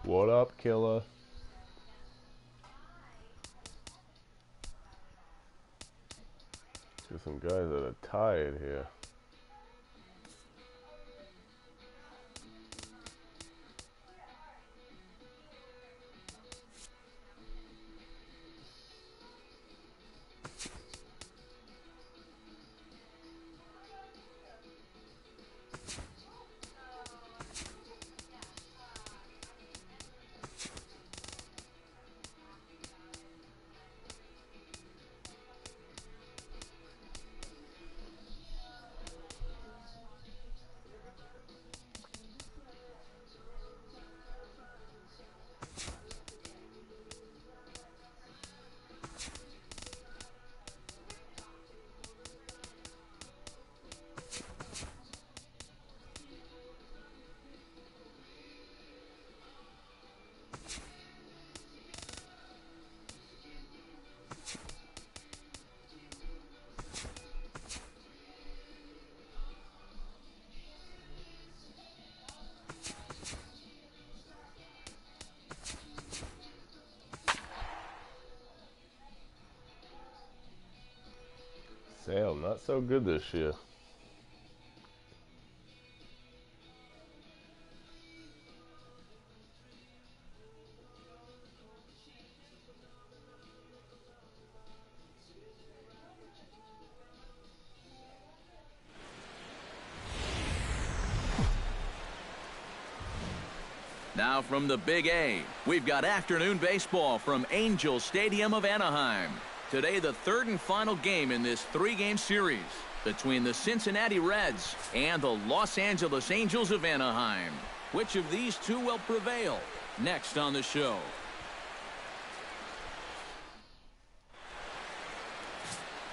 What up, killer? There's some guys that are tired here. Sale, not so good this year. Now from the Big A, we've got afternoon baseball from Angel Stadium of Anaheim. Today, the third and final game in this three-game series between the Cincinnati Reds and the Los Angeles Angels of Anaheim. Which of these two will prevail? Next on the show.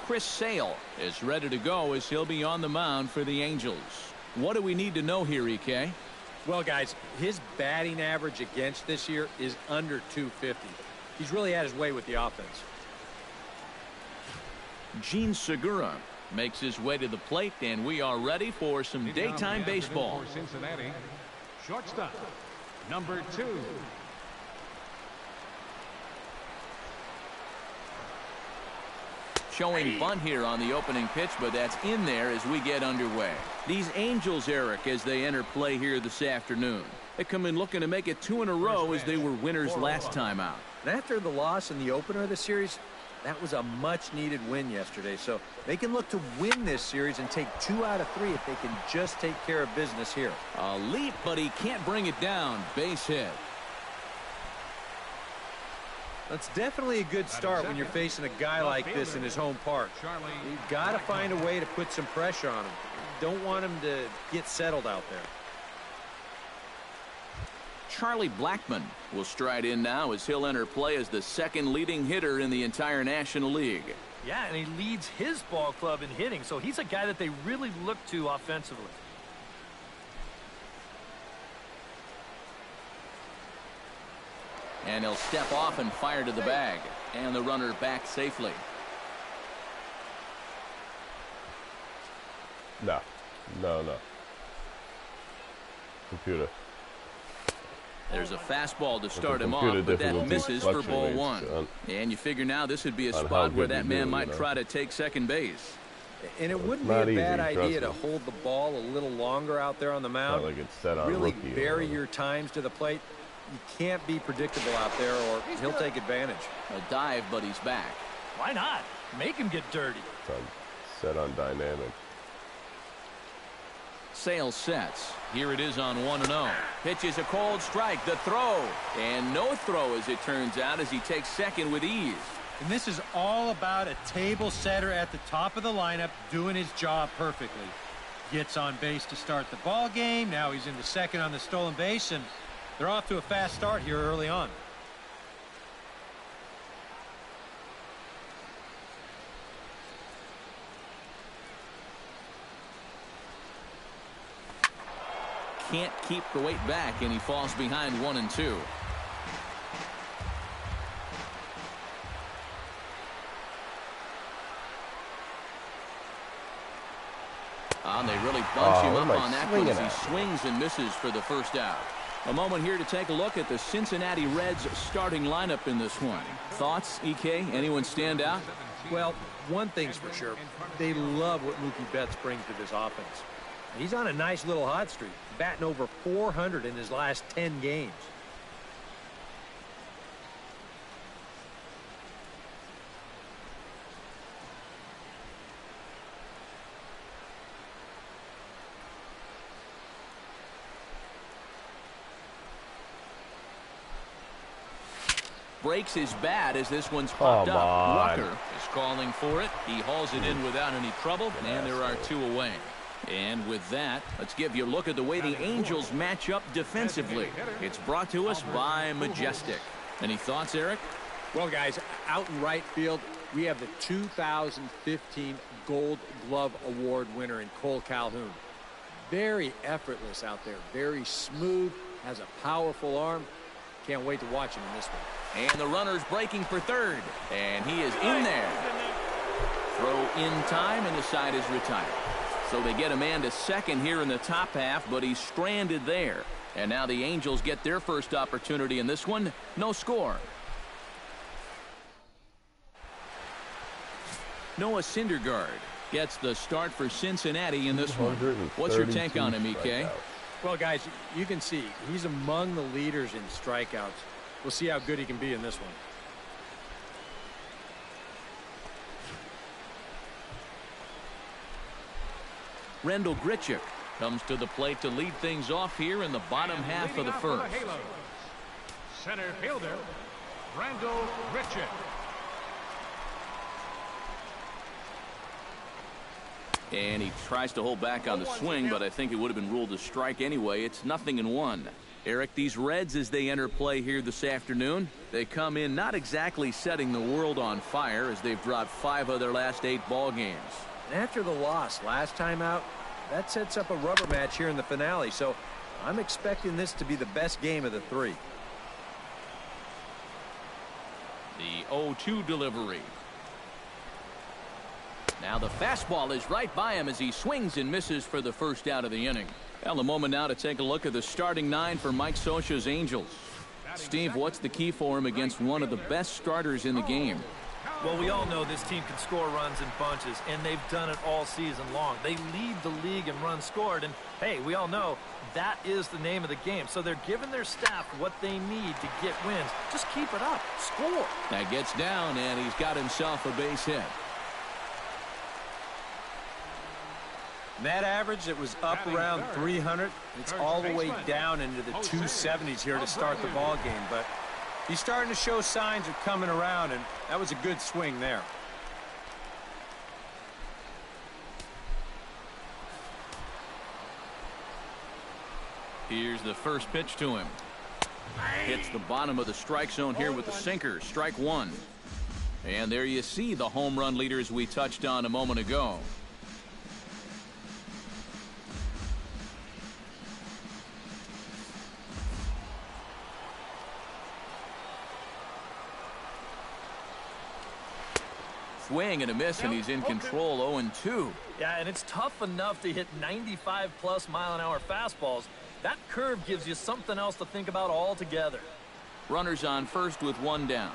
Chris Sale is ready to go as he'll be on the mound for the Angels. What do we need to know here, EK? Well, guys, his batting average against this year is under 250. He's really had his way with the offense. Gene Segura makes his way to the plate, and we are ready for some daytime baseball. For Cincinnati, shortstop, number 2. Showing bunt here on the opening pitch, but that's in there as we get underway. These Angels, Eric, as they enter play here this afternoon, they come in looking to make it 2 in a row as they were winners last time out. And after the loss in the opener of the series, that was a much-needed win yesterday. So they can look to win this series and take 2 out of 3 if they can just take care of business here. A leap, but he can't bring it down. Base hit. That's definitely a good start when you're facing a guy like this in his home park. You've got to find a way to put some pressure on him. You don't want him to get settled out there. Charlie Blackmon will stride in now as he'll enter play as the second leading hitter in the entire National League. Yeah, and he leads his ball club in hitting, so he's a guy that they really look to offensively. And he'll step off and fire to the bag. And the runner back safely. No. Computer. There's a fastball to start him off, but that misses for ball 1. And you figure now this would be a spot where that man might try to take second base. And it wouldn't be a bad idea to hold the ball a little longer out there on the mound. Like it's set on really vary your times to the plate. You can't be predictable out there or he'll take advantage. A dive, but he's back. Why not? Make him get dirty. Set on dynamic. Sale sets. Here it is on 1-0. Pitches a cold strike. The throw. And no throw, as it turns out, as he takes second with ease. And this is all about a table setter at the top of the lineup doing his job perfectly. Gets on base to start the ball game. Now he's into second on the stolen base, and they're off to a fast start here early on. Can't keep the weight back, and he falls behind 1-2. And they really bunch him up on that one as he swings and misses for the first out. A moment here to take a look at the Cincinnati Reds starting lineup in this one. Thoughts, EK? Anyone stand out? Well, one thing's for sure. They love what Mookie Betts brings to this offense. He's on a nice little hot streak, batting over 400 in his last 10 games. Breaks his bat as this one's popped Come up. on. Walker is calling for it. He hauls it in without any trouble, and there are two away. And with that, let's give you a look at the way the Angels match up defensively. It's brought to us by Majestic. Any thoughts, Eric? Well, guys, out in right field, we have the 2015 Gold Glove Award winner in Cole Calhoun. Very effortless out there, very smooth, has a powerful arm. Can't wait to watch him in this one. And the runner's breaking for third, and he is in there. Throw in time, and the side is retired. So they get a man to second here in the top half, but he's stranded there. And now the Angels get their first opportunity in this one. No score. Noah Syndergaard gets the start for Cincinnati in this one. What's your take on him, EK? Well, guys, you can see he's among the leaders in strikeouts. We'll see how good he can be in this one. Rendell Grichuk comes to the plate to lead things off here in the bottom half of the first. Center fielder, Rendell Grichuk. And he tries to hold back on the swing, but I think it would have been ruled a strike anyway. It's 0-1. Eric, these Reds, as they enter play here this afternoon, they come in not exactly setting the world on fire as they've dropped 5 of their last 8 ball games. And after the loss last time out, that sets up a rubber match here in the finale. So I'm expecting this to be the best game of the 3. The 0-2 delivery. Now the fastball is right by him as he swings and misses for the first out of the inning. Well, a moment now to take a look at the starting 9 for Mike Scioscia's Angels. Steve, what's the key for him against one of the best starters in the game? Well, we all know this team can score runs in bunches, and they've done it all season long. They lead the league in runs scored, and, hey, we all know that is the name of the game. So they're giving their staff what they need to get wins. Just keep it up. Score. That gets down, and he's got himself a base hit. That average, it was up around 300. It's all the way down into the 270s here to start the ball game. But he's starting to show signs of coming around, and that was a good swing there. Here's the first pitch to him. Hits the bottom of the strike zone here with the sinker. Strike 1. And there you see the home run leaders we touched on a moment ago. Swing and a miss, and he's in control. 0-2. Yeah, and it's tough enough to hit 95+ mile-an-hour fastballs. That curve gives you something else to think about altogether. Runners on first with 1 down.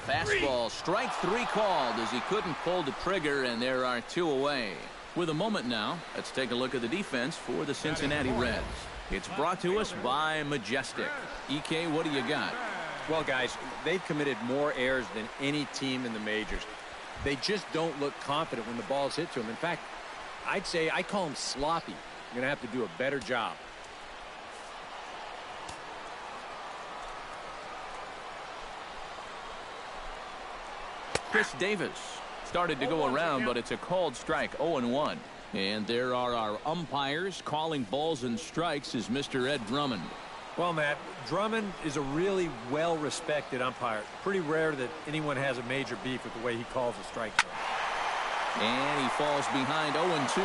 Fastball, strike 3 called as he couldn't pull the trigger, and there are 2 away. With a moment now, let's take a look at the defense for the Cincinnati Reds. It's brought to us by Majestic. EK, what do you got? Well, guys, they've committed more errors than any team in the majors. They just don't look confident when the ball's hit to them. In fact, I'd say I call them sloppy. You're going to have to do a better job. Chris Davis started to go around, but it's a called strike. 0-1. And there are our umpires calling balls and strikes is Mr. Ed Drummond. Well, Matt, Drummond is a really well-respected umpire. Pretty rare that anyone has a major beef with the way he calls a strike zone. And he falls behind 0-2.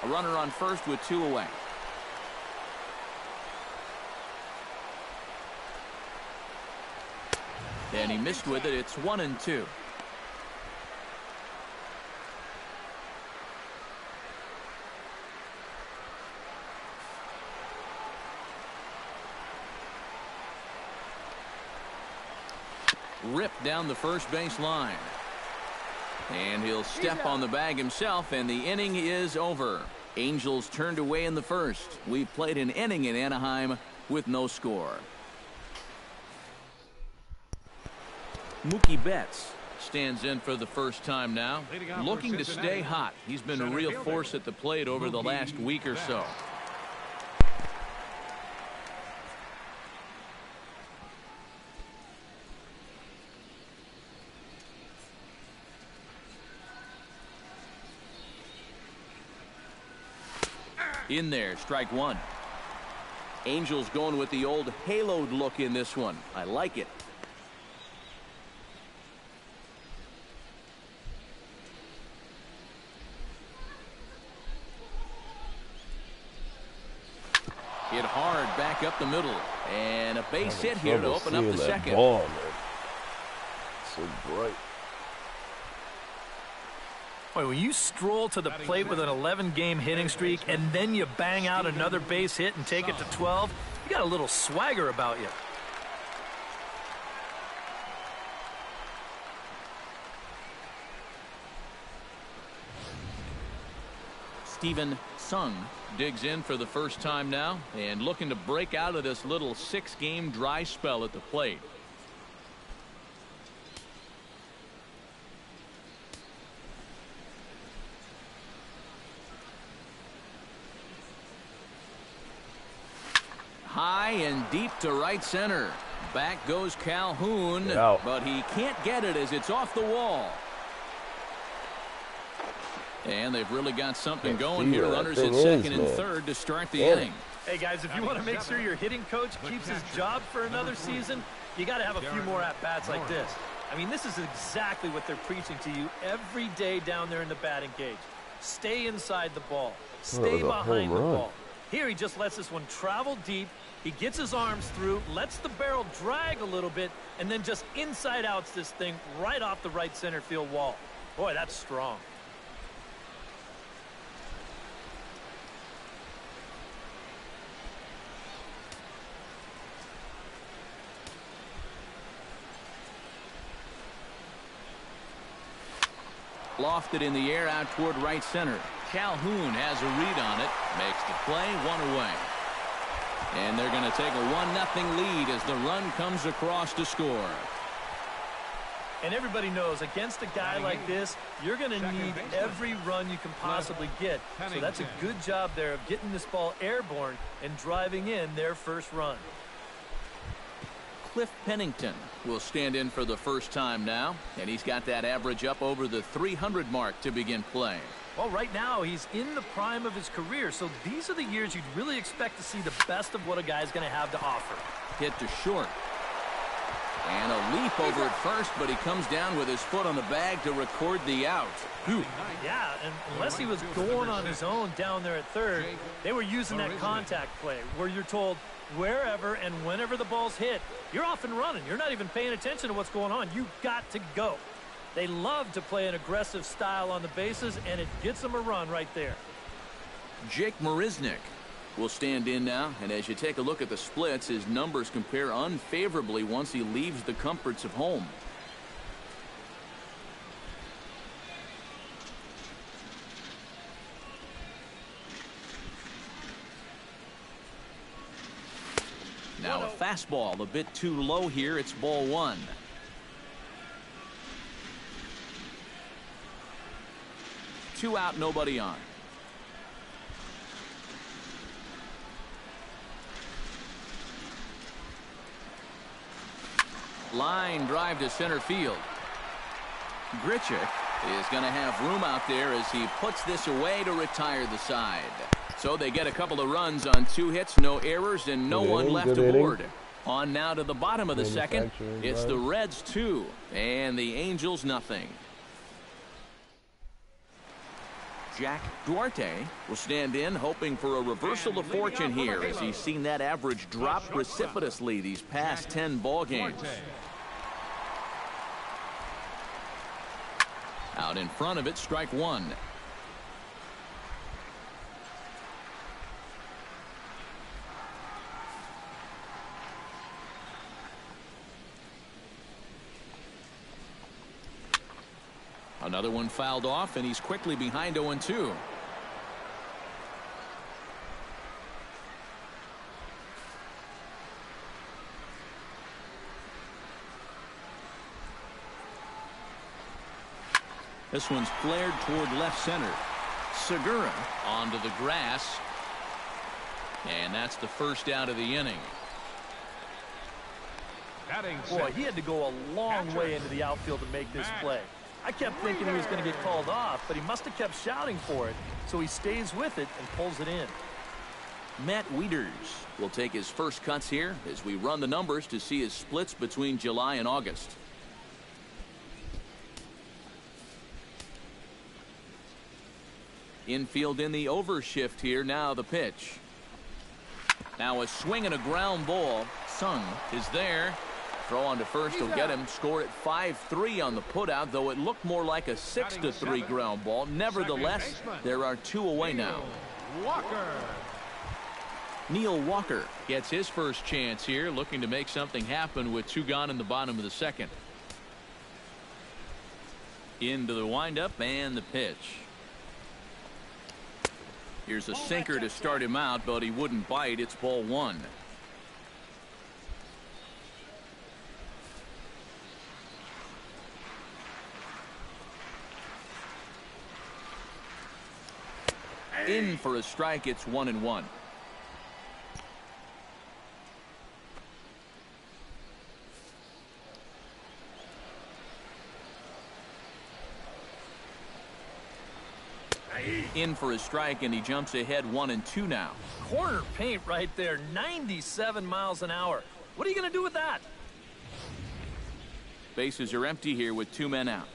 A runner on first with 2 away. And he missed with it. It's 1-2. ripped down the first base line. And he'll step on the bag himself, and the inning is over. Angels turned away in the first. We played an inning in Anaheim with no score. Mookie Betts stands in for the first time now, looking to stay hot. He's been a real force at the plate over the last week or so. In there, strike one. Angels going with the old haloed look in this one. I like it. Hit hard back up the middle. And a base hit here to open up the second. Ball, man. So bright. Boy, when you stroll to the plate with an 11-game hitting streak and then you bang out another base hit and take it to 12, you got a little swagger about you. Steven Sung digs in for the first time now and looking to break out of this little 6-game dry spell at the plate. High and deep to right center. Back goes Calhoun, but he can't get it as it's off the wall. And they've really got something going here. Runners at second and third to start the inning. Hey, guys, if you want to make sure your hitting coach keeps his job for another season, you got to have a few more at-bats like this. I mean, this is exactly what they're preaching to you every day down there in the batting cage. Stay inside the ball. Stay behind the ball. Here he just lets this one travel deep. He gets his arms through, lets the barrel drag a little bit, and then just inside outs this thing right off the right center field wall. Boy, that's strong. Lofted in the air out toward right center. Calhoun has a read on it. Makes the play, one away. And they're going to take a 1-0 lead as the run comes across to score. And everybody knows against a guy like this, you're going to need every run you can possibly get. So that's a good job there of getting this ball airborne and driving in their first run. Cliff Pennington will stand in for the first time now, and he's got that average up over the 300 mark to begin play. Well, right now he's in the prime of his career, so these are the years you'd really expect to see the best of what a guy's going to have to offer. Hit to short. And a leap over at first, but he comes down with his foot on the bag to record the out. Yeah, and unless he was going on his own down there at third, they were using that contact play where you're told wherever and whenever the ball's hit, you're off and running. You're not even paying attention to what's going on. You've got to go. They love to play an aggressive style on the bases, and it gets them a run right there. Jake Marisnick will stand in now, and as you take a look at the splits, his numbers compare unfavorably once he leaves the comforts of home. Now a fastball a bit too low here. It's ball one. Two out, nobody on. Line drive to center field. Grichuk is going to have room out there as he puts this away to retire the side. So they get a couple of runs on 2 hits, no errors, and no one left aboard. On now to the bottom of the second. It's the Reds 2 and the Angels nothing. Jack Duarte will stand in, hoping for a reversal of fortune here as he's seen that average drop precipitously these past 10 ball games. Out in front of it, strike one. Another one fouled off, and he's quickly behind 0-2. This one's flared toward left center. Segura onto the grass. And that's the first out of the inning. Boy, he had to go a long way into the outfield to make this play. I kept thinking he was going to get called off, but he must have kept shouting for it. So he stays with it and pulls it in. Matt Wieters will take his first cuts here as we run the numbers to see his splits between July and August. Infield in the overshift here. Now the pitch. Now a swing and a ground ball. Sung is there. Throw on to first will get him. Score at 5-3 on the putout, though it looked more like a 6-3 ground ball. Nevertheless, there are 2 away now. Neil Walker gets his first chance here, looking to make something happen with 2 gone in the bottom of the second. Into the windup and the pitch. Here's a sinker to start him out, but he wouldn't bite. It's ball 1. In for a strike. It's 1-1. In for a strike, and he jumps ahead 1-2 now. Corner paint right there, 97 miles an hour. What are you going to do with that? Bases are empty here with 2 men out.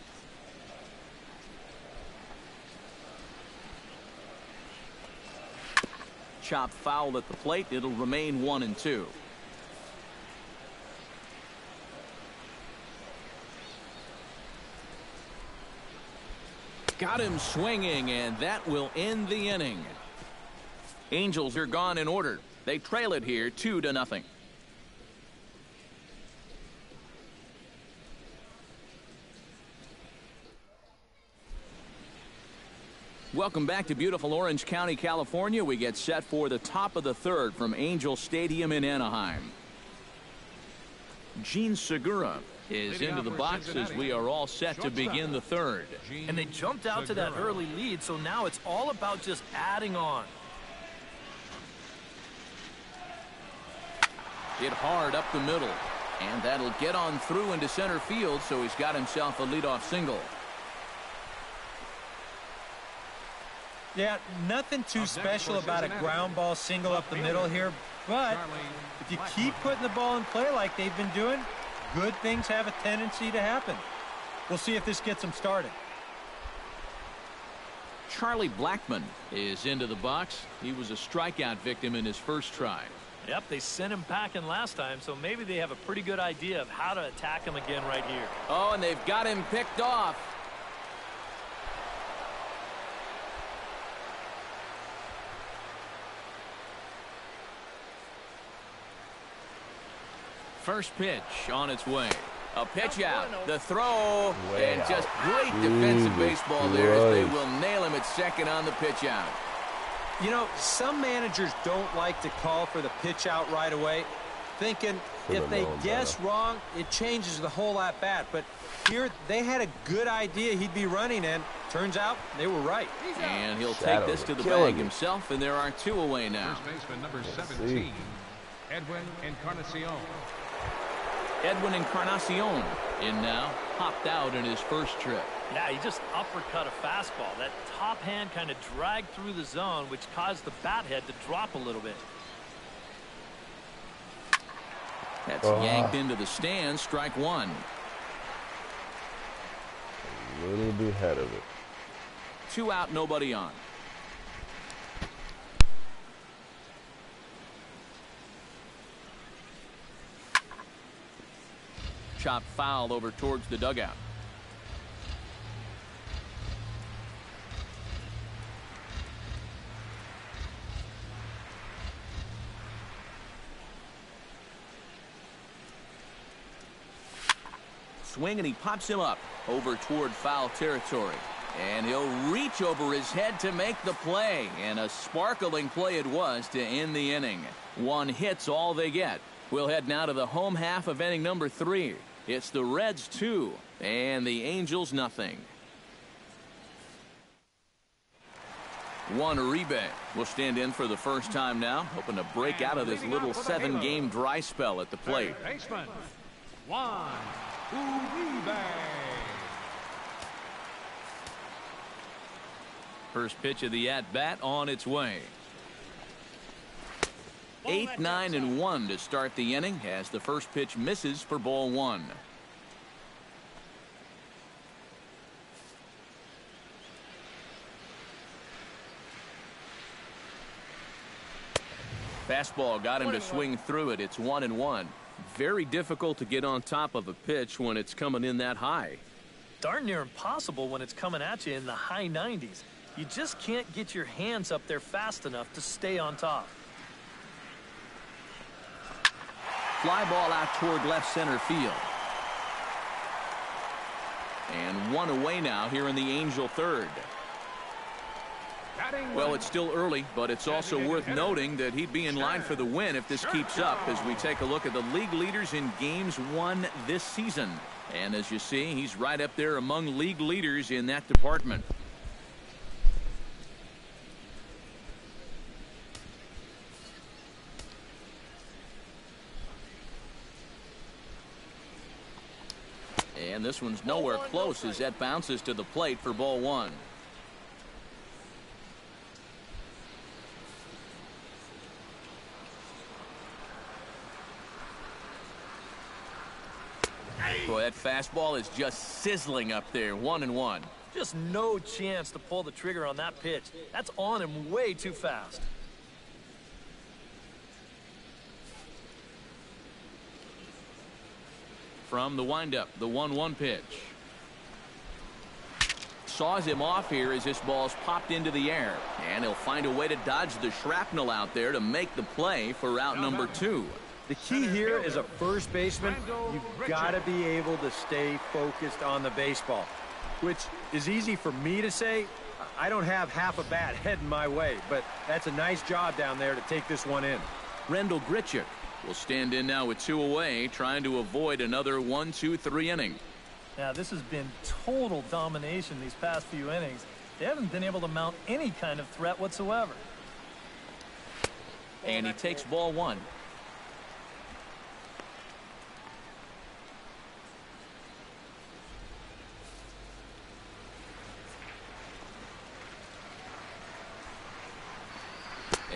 Chop foul at the plate. It'll remain 1-2. Got him swinging, and that will end the inning. Angels are gone in order. They trail it here 2-0. Welcome back to beautiful Orange County, California. We get set for the top of the third from Angel Stadium in Anaheim. Gene Segura is into the box as we are all set to begin the third. And they jumped out to that early lead, so now it's all about just adding on. Hit hard up the middle, and that'll get on through into center field, so he's got himself a leadoff single. Yeah, nothing too special about a ground ball single up the middle here, but if you keep putting the ball in play like they've been doing, good things have a tendency to happen. We'll see if this gets them started. Charlie Blackmon is into the box. He was a strikeout victim in his first try. Yep, they sent him packing last time, so maybe they have a pretty good idea of how to attack him again right here. Oh, and they've got him picked off. First pitch on its way. A pitch out. The throw. And just great defensive baseball there as they will nail him at second on the pitch out. You know, some managers don't like to call for the pitch out right away, thinking if they guess wrong, it changes the whole at bat. But here, they had a good idea he'd be running, and turns out they were right. And he'll take this to the bag himself, and there are 2 away now. First baseman number 17, Edwin Encarnacion. Edwin Encarnacion in now, popped out in his first trip. Yeah, he just uppercut a fastball. That top hand kind of dragged through the zone, which caused the bat head to drop a little bit. That's yanked into the stands. Strike 1. A little bit ahead of it. 2 out, nobody on. Chop foul over towards the dugout. swing, and he pops him up over toward foul territory. And he'll reach over his head to make the play. And a sparkling play it was to end the inning. 1 hit's all they get. We'll head now to the home half of inning number 3. It's the Reds 2 and the Angels nothing. Juan Uribe will stand in for the first time now, hoping to break out of this little 7-game dry spell at the plate. Baseman, Juan Uribe. First pitch of the at-bat on its way. 8, 9, and 1 to start the inning as the first pitch misses for ball 1. Fastball got him to swing through it. It's 1-1. Very difficult to get on top of a pitch when it's coming in that high. Darn near impossible when it's coming at you in the high 90s. You just can't get your hands up there fast enough to stay on top. Fly ball out toward left center field. And 1 away now here in the Angel third. Well, it's still early, but it's also worth noting that he'd be in line for the win if this keeps up as we take a look at the league leaders in games won this season. And as you see, he's right up there among league leaders in that department. And this one's nowhere close as that bounces to the plate for ball 1. Boy, that fastball is just sizzling up there. 1-1. Just no chance to pull the trigger on that pitch. That's on him way too fast. From the windup, the 1-1 pitch. Saws him off here as this ball's popped into the air. And he'll find a way to dodge the shrapnel out there to make the play for out number 2. The key here is a first baseman, you've got to be able to stay focused on the baseball, which is easy for me to say. I don't have half a bat heading my way, but that's a nice job down there to take this one in. Rendell Grichuk will stand in now with 2 away, trying to avoid another 1-2-3 inning. Now, this has been total domination these past few innings. They haven't been able to mount any kind of threat whatsoever. And he takes ball 1.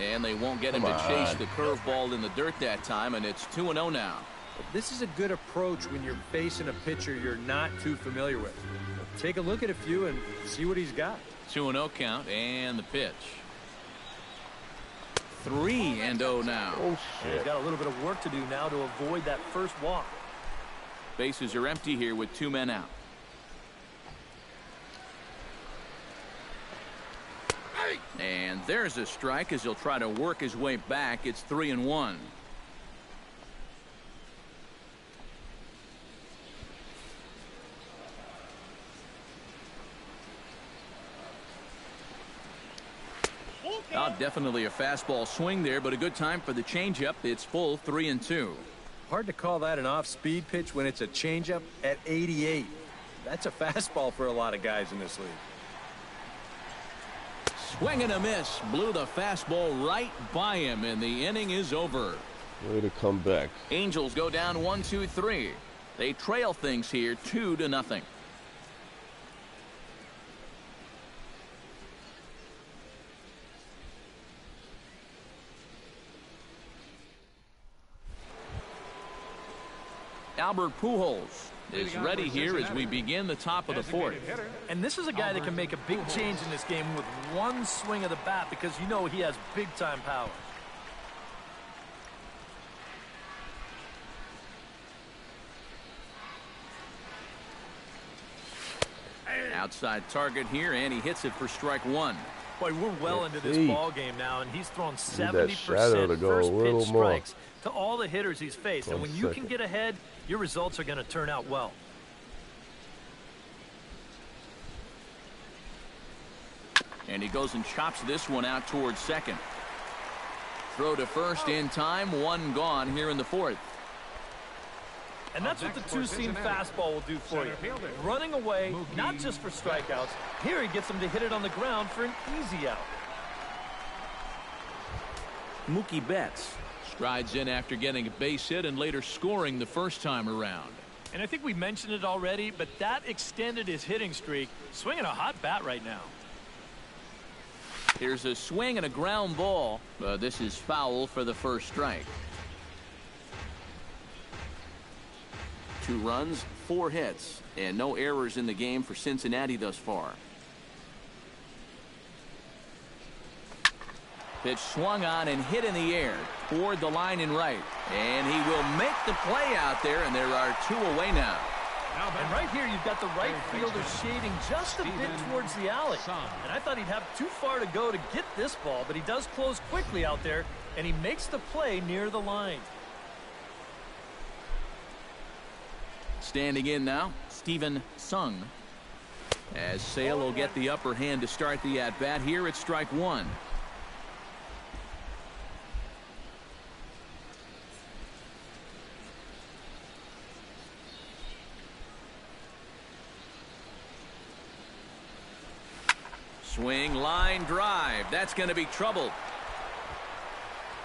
And they won't get him to chase the curveball in the dirt that time, and it's 2-0 now. This is a good approach when you're facing a pitcher you're not too familiar with. Take a look at a few and see what he's got. 2-0 count, and the pitch. 3-0 now. Oh, He's shit. got a little bit of work to do now to avoid that first walk. Bases are empty here with 2 men out. And there's a strike as he'll try to work his way back. It's 3-1. Definitely a fastball swing there, but a good time for the changeup. It's full 3-2. Hard to call that an off-speed pitch when it's a changeup at 88. That's a fastball for a lot of guys in this league. Swing and a miss. Blew the fastball right by him, and the inning is over. Way to come back. Angels go down 1-2-3. They trail things here 2-0. Albert Pujols is ready here as we begin the top of the 4th. And this is a guy that can make a big change in this game with one swing of the bat, because you know he has big-time power. Outside target here, and he hits it for strike 1. Boy, we're well into this ball game now, and he's thrown 70% to go first a little pitch more. strikes to all the hitters he's faced. And when you can get ahead, your results are going to turn out well. And he goes and chops this one out towards second. Throw to first in time. One gone here in the fourth. And that's what the two-seam fastball will do for you. Running away, not just for strikeouts. Here he gets him to hit it on the ground for an easy out. Mookie Betts strides in after getting a base hit and later scoring the first time around. And I think we mentioned it already, but that extended his hitting streak. Swinging a hot bat right now. Here's a swing and a ground ball. This is foul for the first strike. 2 runs, 4 hits, and no errors in the game for Cincinnati thus far. Pitch swung on and hit in the air toward the line in right. And he will make the play out there, and there are 2 away now. And right here, you've got the right fielder shading just a bit towards the alley. And I thought he'd have too far to go to get this ball, but he does close quickly out there, and he makes the play near the line. Standing in now, Steven Sung. As Sale will get the upper hand to start the at-bat here at strike 1. Swing, line drive. That's going to be trouble.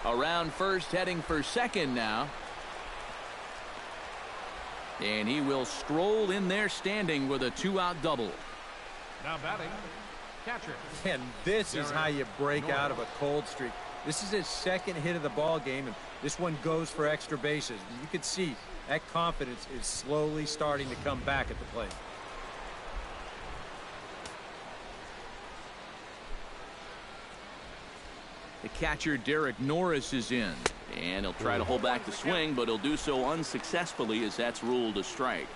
Around first, heading for second now. And he will stroll in there standing with a 2-out double. Now batting, catcher. And this is how you break out of a cold streak. This is his second hit of the ball game, and this one goes for extra bases. You can see that confidence is slowly starting to come back at the plate. The catcher, Derek Norris, is in. And he'll try to hold back the swing, but he'll do so unsuccessfully as that's ruled a strike.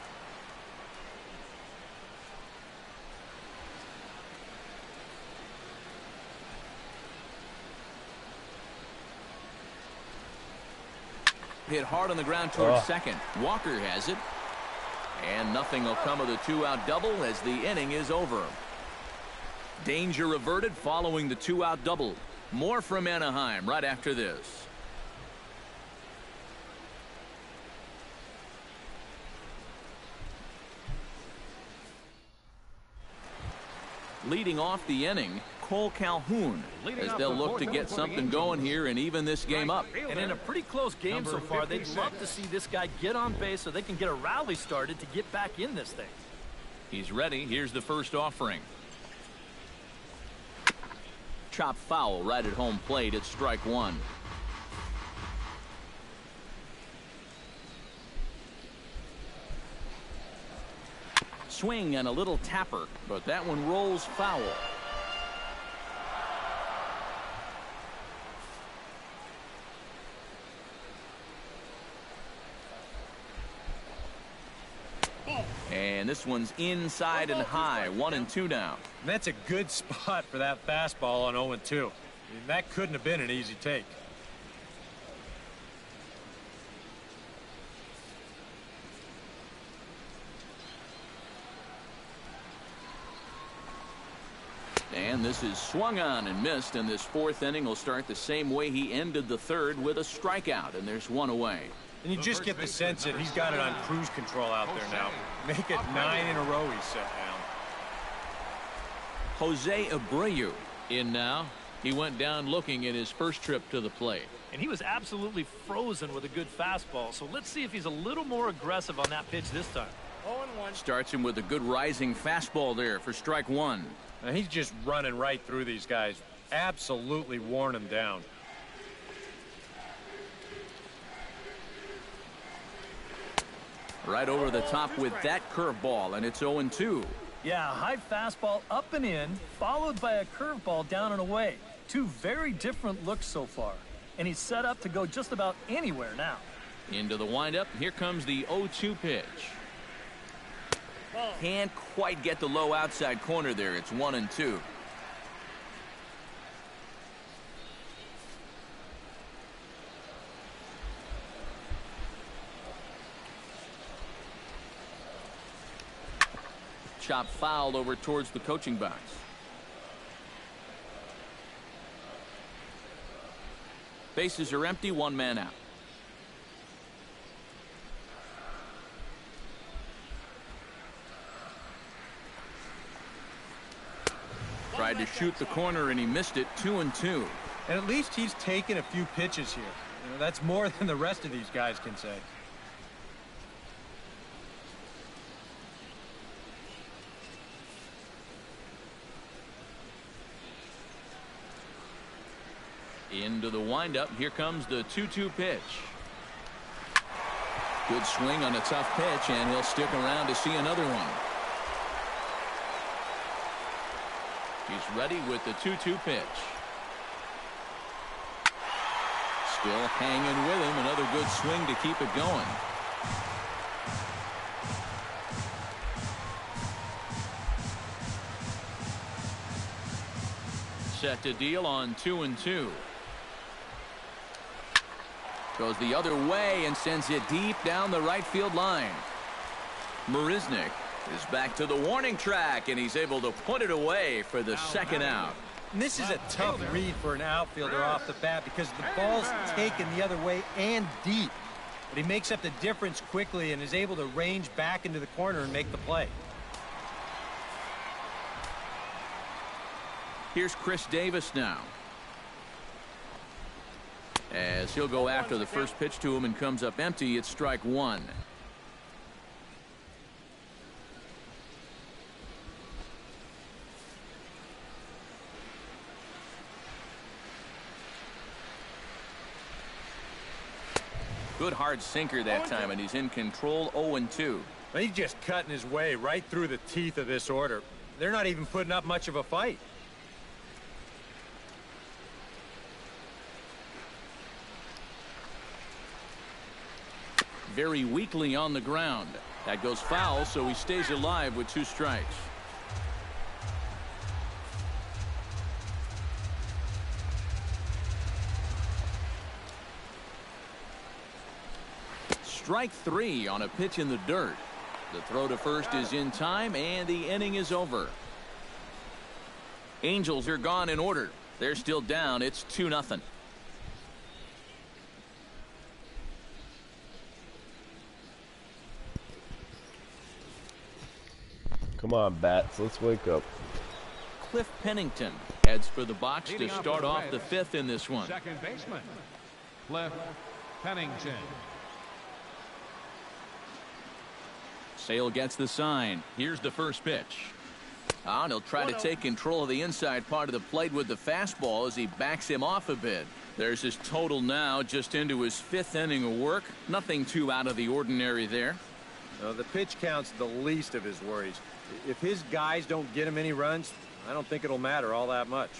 Hit hard on the ground towards second. Walker has it. And nothing will come of the 2-out double as the inning is over. Danger averted following the 2-out double. More from Anaheim right after this. Leading off the inning, Cole Calhoun, as they'll look to get something going here and even this game up. And in a pretty close game so far, they'd love to see this guy get on base so they can get a rally started to get back in this thing. He's ready. Here's the first offering. Chop foul right at home plate. It's strike 1. Swing and a little tapper, but that one rolls foul. And this one's inside and high. 1-2 now. And that's a good spot for that fastball on 0-2. I mean, that couldn't have been an easy take. And this is swung on and missed, and this 4th inning will start the same way he ended the 3rd with a strikeout, and there's 1 away. And you just get the sense that he's got it on cruise control out there now. Make it 9 in a row he's set down. Jose Abreu in now. He went down looking at his first trip to the plate. And he was absolutely frozen with a good fastball, so let's see if he's a little more aggressive on that pitch this time. 0-1. Starts him with a good rising fastball there for strike 1. Now he's just running right through these guys. Absolutely worn them down. Right over the top with that curveball, and it's 0-2. Yeah, high fastball up and in, followed by a curveball down and away. 2 very different looks so far. And he's set up to go just about anywhere now. Into the windup. Here comes the 0-2 pitch. Can't quite get the low outside corner there. It's 1-2. Chop fouled over towards the coaching box. Bases are empty, one man out. Tried to shoot the corner and he missed it. 2-2. And at least he's taken a few pitches here. You know, that's more than the rest of these guys can say. Into the windup. Here comes the 2-2 pitch. Good swing on a tough pitch, and he'll stick around to see another one. He's ready with the 2-2 pitch. Still hanging with him. Another good swing to keep it going. Set to deal on 2-2. Goes the other way and sends it deep down the right field line. Marisnick is back to the warning track, and he's able to put it away for the second out. And this is a tough read for an outfielder off the bat because the ball's taken the other way and deep. But he makes up the difference quickly and is able to range back into the corner and make the play. Here's Chris Davis now, as he'll go after the first pitch to him and comes up empty. It's strike one. Good hard sinker that time, and he's in control. 0-2. He's just cutting his way right through the teeth of this order. They're not even putting up much of a fight. Very weakly on the ground. That goes foul, so he stays alive with 2 strikes. Strike 3 on a pitch in the dirt. The throw to first is in time, and the inning is over. Angels are gone in order. They're still down. It's 2-0. Come on, bats. Let's wake up. Cliff Pennington heads for the box to start off the 5th in this one. Second baseman, Cliff Pennington. Sale gets the sign. Here's the first pitch. And he'll try to take control of the inside part of the plate with the fastball as he backs him off a bit. There's his total now, just into his 5th inning of work. Nothing too out of the ordinary there. The pitch count's the least of his worries. If his guys don't get him any runs, I don't think it'll matter all that much.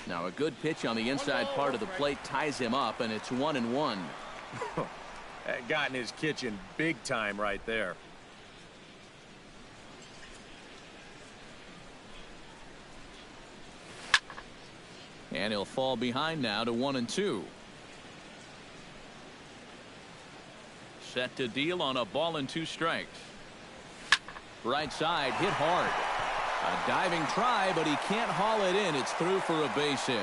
Now a good pitch on the inside part of the plate ties him up, and it's 1-1. That got in his kitchen big time right there. And he'll fall behind now to 1-2. Set to deal on a ball and 2 strikes. Right side hit hard. A diving try, but he can't haul it in. It's through for a base hit.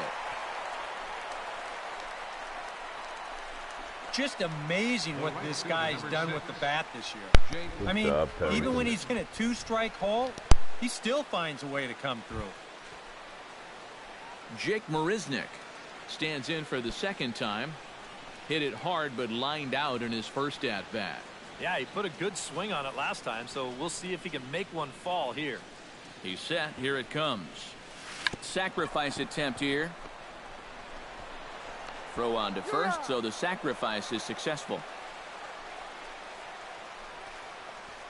Just amazing what this guy's done with the bat this year. I mean, even when he's in a 2-strike hole, he still finds a way to come through. Jake Marisnick stands in for the second time. Hit it hard, but lined out in his first at-bat. Yeah, he put a good swing on it last time, so we'll see if he can make one fall here. He's set. Here it comes. Sacrifice attempt here. Throw on to first, so the sacrifice is successful.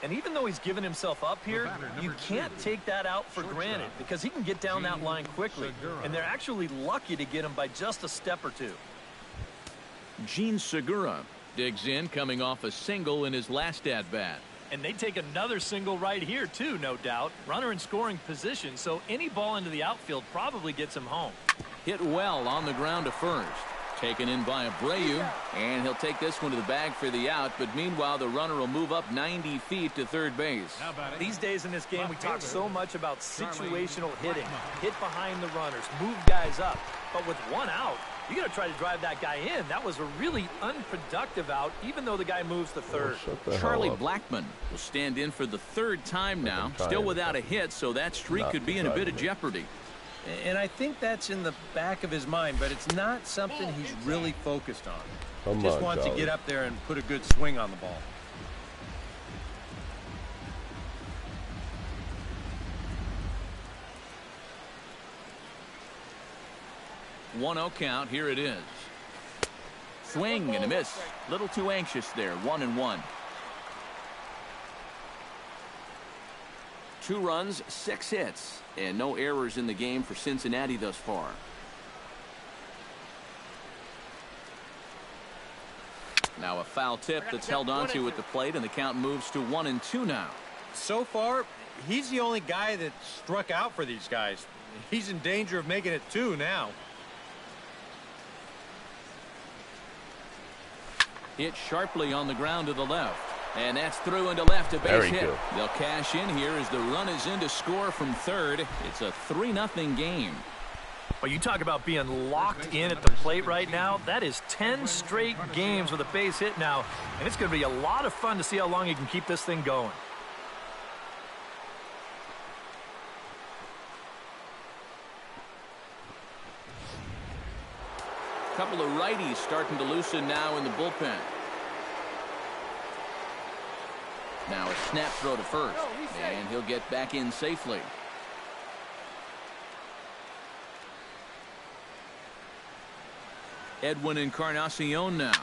And even though he's given himself up here, you can't take that out for granted because he can get down that line quickly. And they're actually lucky to get him by just a step or two. Gene Segura digs in, coming off a single in his last at-bat. And they take another single right here, too, no doubt. Runner in scoring position, so any ball into the outfield probably gets him home. Hit well on the ground to first. Taken in by Abreu, and he'll take this one to the bag for the out, but meanwhile the runner will move up 90 feet to third base. These days in this game we talk so much about situational hitting. Hit behind the runners, move guys up. But with one out, you got to try to drive that guy in. That was a really unproductive out, even though the guy moves to third. Charlie Blackmon will stand in for the third time now, still without a hit, so that streak could be in a bit of jeopardy. And I think that's in the back of his mind, but it's not something he's really focused on. He just wants to get up there and put a good swing on the ball. One 0 count. Here it is. Swing and a miss. Little too anxious there. 1-1. 2 runs, 6 hits, and no errors in the game for Cincinnati thus far. Now a foul tip that's held onto at the plate, and the count moves to 1-2 now. So far, he's the only guy that struck out for these guys. He's in danger of making it 2 now. Hit sharply on the ground to the left. And that's through into left, a base hit. Cool. They'll cash in here as the run is in to score from third. It's a 3-0 game. Well, you talk about being locked in at the plate right now. That is 10 straight games with a base hit now. And it's going to be a lot of fun to see how long he can keep this thing going. Couple of righties starting to loosen now in the bullpen. Now a snap throw to first, and he'll get back in safely. Edwin Encarnacion now,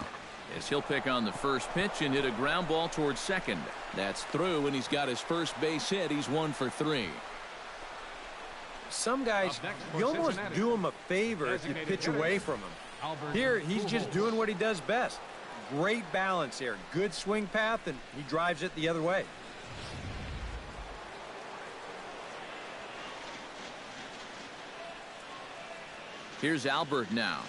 as he'll pick on the first pitch and hit a ground ball towards second. That's through, and he's got his first base hit. He's 1 for 3. Some guys, you almost do him a favor if you pitch away from him. Here, he's just doing what he does best. Great balance here. Good swing path, and he drives it the other way. Here's Albert now,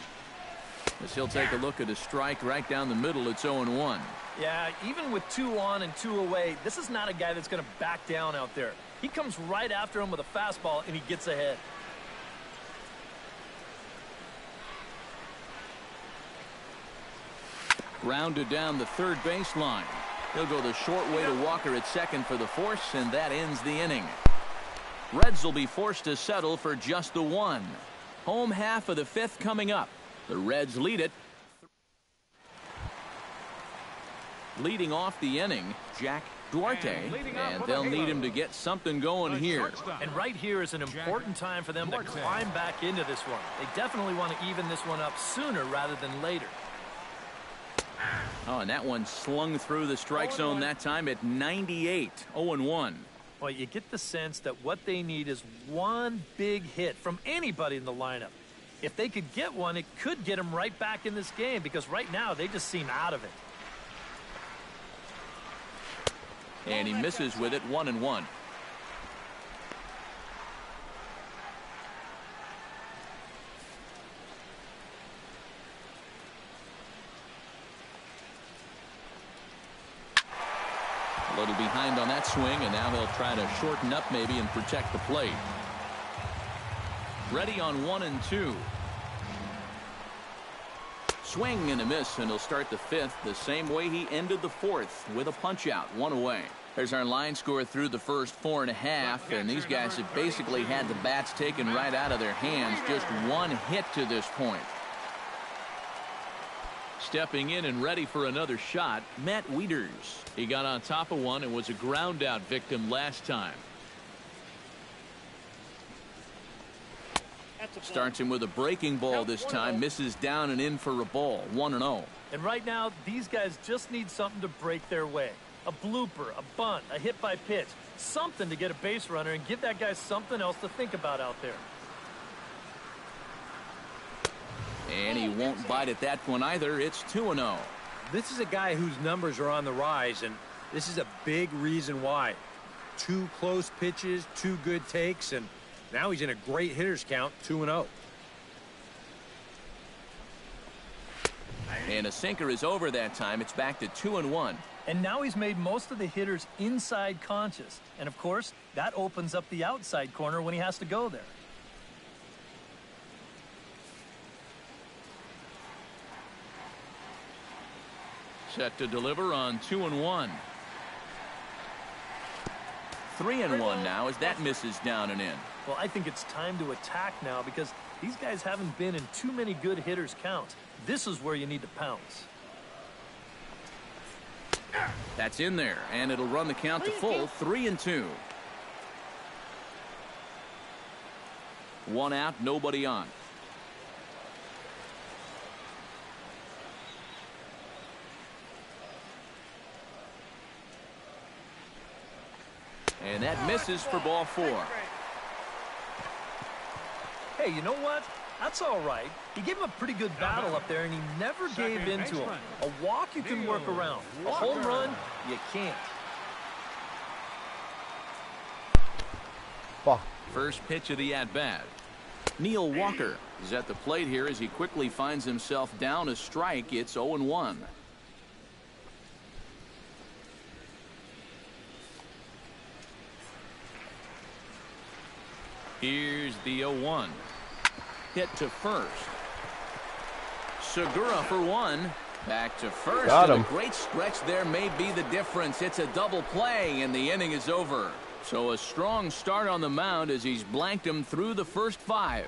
as he'll take a look at a strike right down the middle. It's 0-1. Yeah, even with 2 on and 2 away, this is not a guy that's going to back down out there. He comes right after him with a fastball, and he gets ahead. Grounded down the third baseline. He'll go the short way to Walker at second for the force, and that ends the inning. Reds will be forced to settle for just the 1. Home half of the 5th coming up. The Reds lead it. Leading off the inning, Jack Duarte, and they'll need him to get something going here. And right here is an important time for them to climb back into this one. They definitely want to even this one up sooner rather than later. Oh, and that one slung through the strike zone that time at 98. 0-1. Well, you get the sense that what they need is one big hit from anybody in the lineup. If they could get one, it could get them right back in this game, because right now they just seem out of it. And he misses with it. 1-1. A little behind on that swing, and now he'll try to shorten up maybe and protect the plate. Ready on 1-2. Swing and a miss, and he'll start the 5th the same way he ended the 4th, with a punch out, 1 away. There's our line score through the first 4.5, and these guys have basically had the bats taken right out of their hands. Just 1 hit to this point. Stepping in and ready for another shot, Matt Wieters. He got on top of one and was a ground out victim last time. Starts him with a breaking ball this time, misses down and in for a ball. 1-0. And right now, these guys just need something to break their way. A blooper, a bunt, a hit by pitch, something to get a base runner and give that guy something else to think about out there. And he won't bite at that one either. It's 2-0. This is a guy whose numbers are on the rise, and this is a big reason why. 2 close pitches, 2 good takes, and now he's in a great hitters count, 2-0. And a sinker is over that time. It's back to 2-1. And now he's made most of the hitters inside conscious. And, of course, that opens up the outside corner when he has to go there. Set to deliver on 2-1. 3-1 now as that misses down and in. Well, I think it's time to attack now because these guys haven't been in too many good hitters' counts. This is where you need to pounce. That's in there, and it'll run the count to full. 3-2. 1 out, nobody on. And that misses for ball 4. Hey, you know what? That's all right. He gave him a pretty good battle up there, and he never gave in to him. A walk you can work around. A home run, you can't. Fuck. First pitch of the at-bat. Neil Walker is at the plate here as he quickly finds himself down a strike. It's 0-1. Here's the 0-1. Hit to first. Segura for 1. Back to first. Got him. A great stretch there may be the difference. It's a double play, and the inning is over. So a strong start on the mound as he's blanked him through the first 5.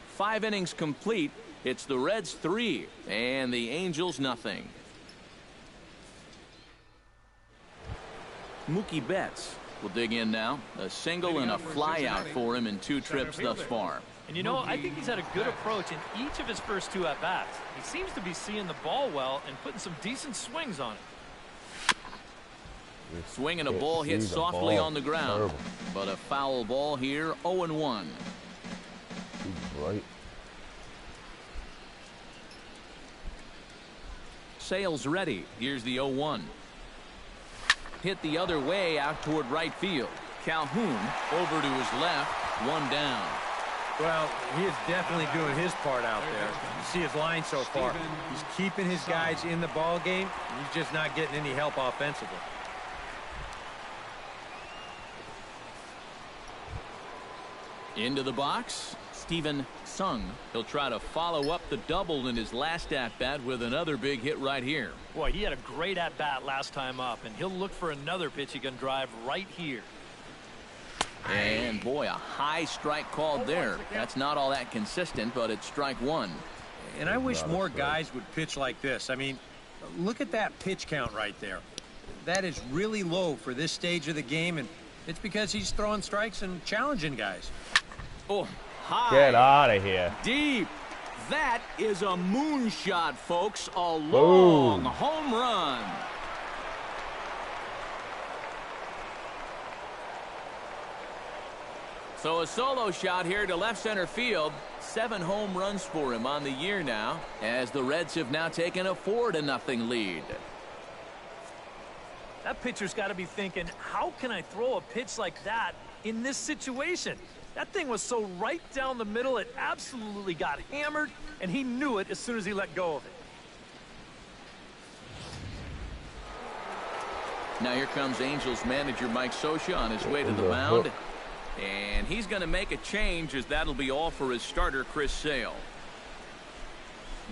5 innings complete. It's the Reds 3 and the Angels nothing. Mookie Betts will dig in now. A single and a fly out for him in 2 trips thus far. And, you know, I think he's had a good approach in each of his first 2 at-bats. He seems to be seeing the ball well and putting some decent swings on it. Swinging a ball hit softly on the ground. Terrible. But a foul ball here, 0-1. Right. Sales ready. Here's the 0-1. Hit the other way out toward right field. Calhoun over to his left. 1 down. Well, he is definitely doing his part out there. You see his line so far. He's keeping his guys in the ball game. He's just not getting any help offensively. Into the box, Steven Sung. He'll try to follow up the double in his last at-bat with another big hit right here. Boy, he had a great at-bat last time up, and he'll look for another pitch he can drive right here. And, boy, a high strike called there. That's not all that consistent, but it's strike 1. And I wish more guys would pitch like this. I mean, look at that pitch count right there. That is really low for this stage of the game, and it's because he's throwing strikes and challenging guys. Oh, high. Get out of here. Deep. That is a moonshot, folks. A long home run. So a solo shot here to left center field. 7 home runs for him on the year now, as the Reds have now taken a 4-0 lead. That pitcher's got to be thinking, how can I throw a pitch like that in this situation? That thing was so right down the middle, it absolutely got hammered, and he knew it as soon as he let go of it. Now here comes Angels manager Mike Scioscia on his way to the mound. And he's going to make a change, as that'll be all for his starter, Chris Sale.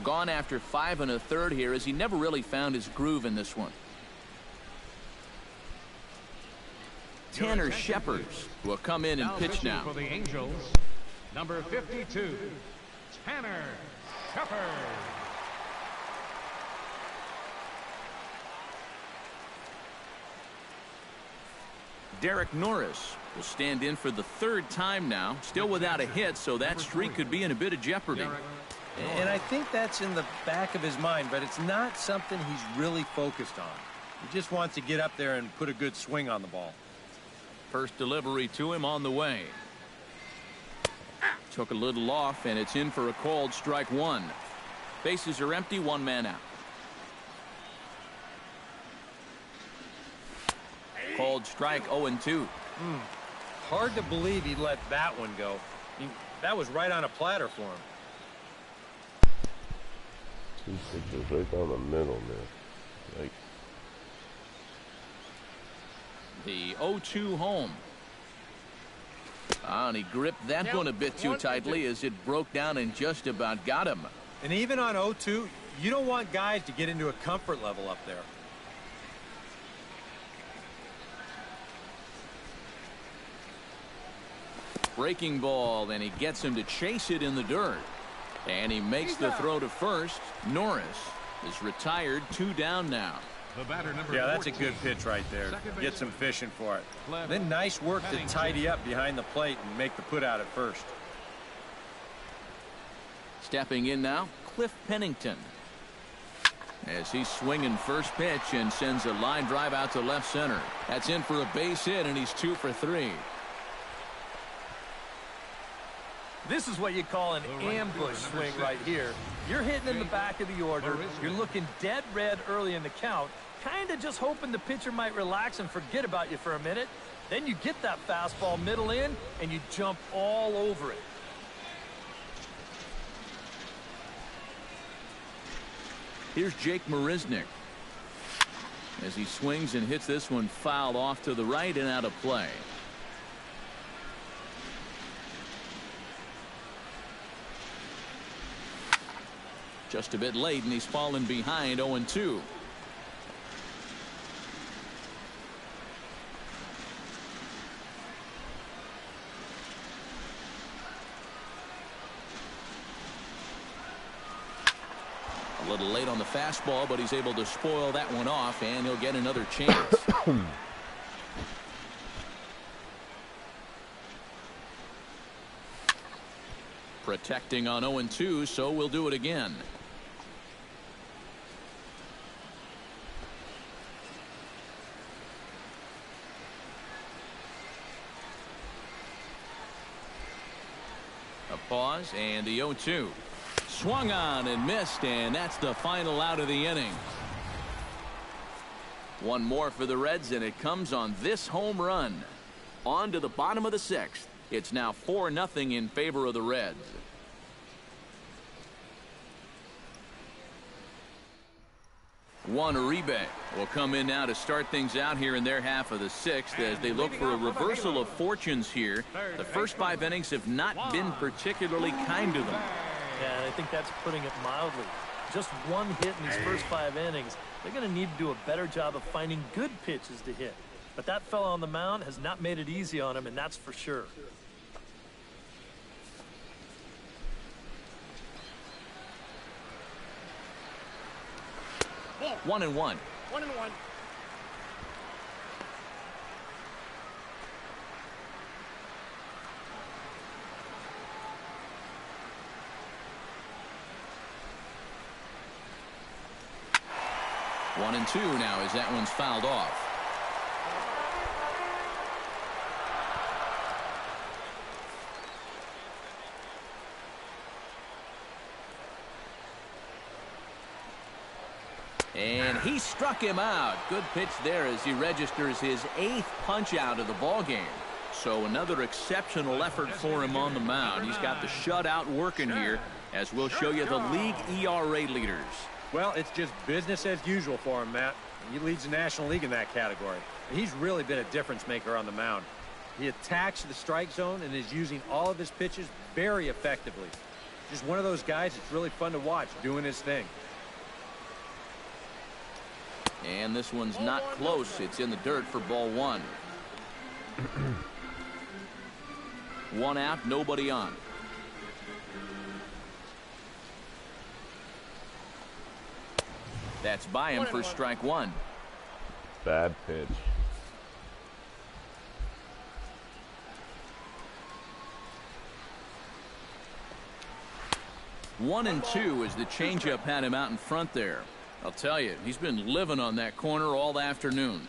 Gone after 5 1/3 here, as he never really found his groove in this one. Tanner Sheppers will come in and pitch now. For the Angels, number 52, Tanner Sheppers. Derek Norris will stand in for the 3rd time now, still without a hit, so that streak could be in a bit of jeopardy. And I think that's in the back of his mind, but it's not something he's really focused on. He just wants to get up there and put a good swing on the ball. First delivery to him on the way. Took a little off, and it's in for a called strike 1. Bases are empty, 1 man out. Called strike 0-2. Hard to believe he let that one go. I mean, that was right on a platter for him. Two pitches right down the middle, man. Like The 0-2 home. And he gripped that one a bit too tightly as it broke down and just about got him. And even on 0-2, you don't want guys to get into a comfort level up there. Breaking ball, and he gets him to chase it in the dirt. And he makes the throw to first. Norris is retired, 2 down now. The batter, number Yeah, that's a 14. good pitch right there. Second Get some baseman. fishing for it. Clever. Then nice work to Pennington. tidy up behind the plate and make the put out at first. Stepping in now, Cliff Pennington. As he's swinging first pitch and sends a line drive out to left center. That's in for a base hit, and he's 2 for 3. This is what you call an ambush swing right here. You're hitting in the back of the order. You're looking dead red early in the count, kind of just hoping the pitcher might relax and forget about you for a minute. Then you get that fastball middle in, and you jump all over it. Here's Jake Marisnick. As he swings and hits this one foul off to the right and out of play. Just a bit late, and he's fallen behind 0-2. A little late on the fastball, but he's able to spoil that one off, and he'll get another chance. Protecting on 0-2, so we'll do it again. A pause, and the 0-2. Swung on and missed, and that's the final out of the inning. One more for the Reds, and it comes on this home run. On to the bottom of the 6th. It's now 4-0 in favor of the Reds. Juan Uribe will come in now to start things out here in their half of the 6th as they look for a reversal of fortunes here. The first 5 innings have not been particularly kind to them. Yeah, and I think that's putting it mildly. Just one hit in these first 5 innings. They're going to need to do a better job of finding good pitches to hit. But that fella on the mound has not made it easy on him, and that's for sure. One and one. 1-1. One and 2 now as that one's fouled off. And he struck him out. Good pitch there as he registers his 8th punch out of the ball game. So another exceptional effort for him on the mound. He's got the shutout working here, as we'll show you the league ERA leaders. Well, it's just business as usual for him, Matt. He leads the National League in that category. He's really been a difference maker on the mound. He attacks the strike zone and is using all of his pitches very effectively. Just one of those guys that's really fun to watch doing his thing. And this one's not close. It's in the dirt for ball 1. 1 out, nobody on. That's by him for strike 1. bad pitch. One and two as the changeup had him out in front there. I'll tell you, he's been living on that corner all afternoon.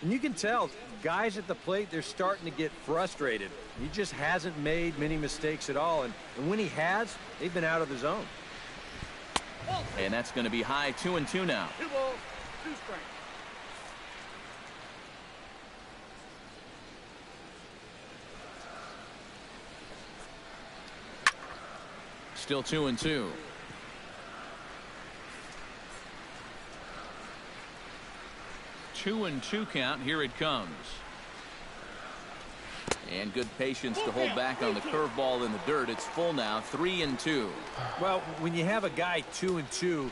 And you can tell guys at the plate, they're starting to get frustrated. He just hasn't made many mistakes at all. And when he has, they've been out of the zone. And that's going to be high 2-2 now. 2 balls, 2 strikes. Still 2-2. 2-2 count. Here it comes. And good patience to hold back on the curveball in the dirt. It's full now, 3-2. Well, when you have a guy 2-2,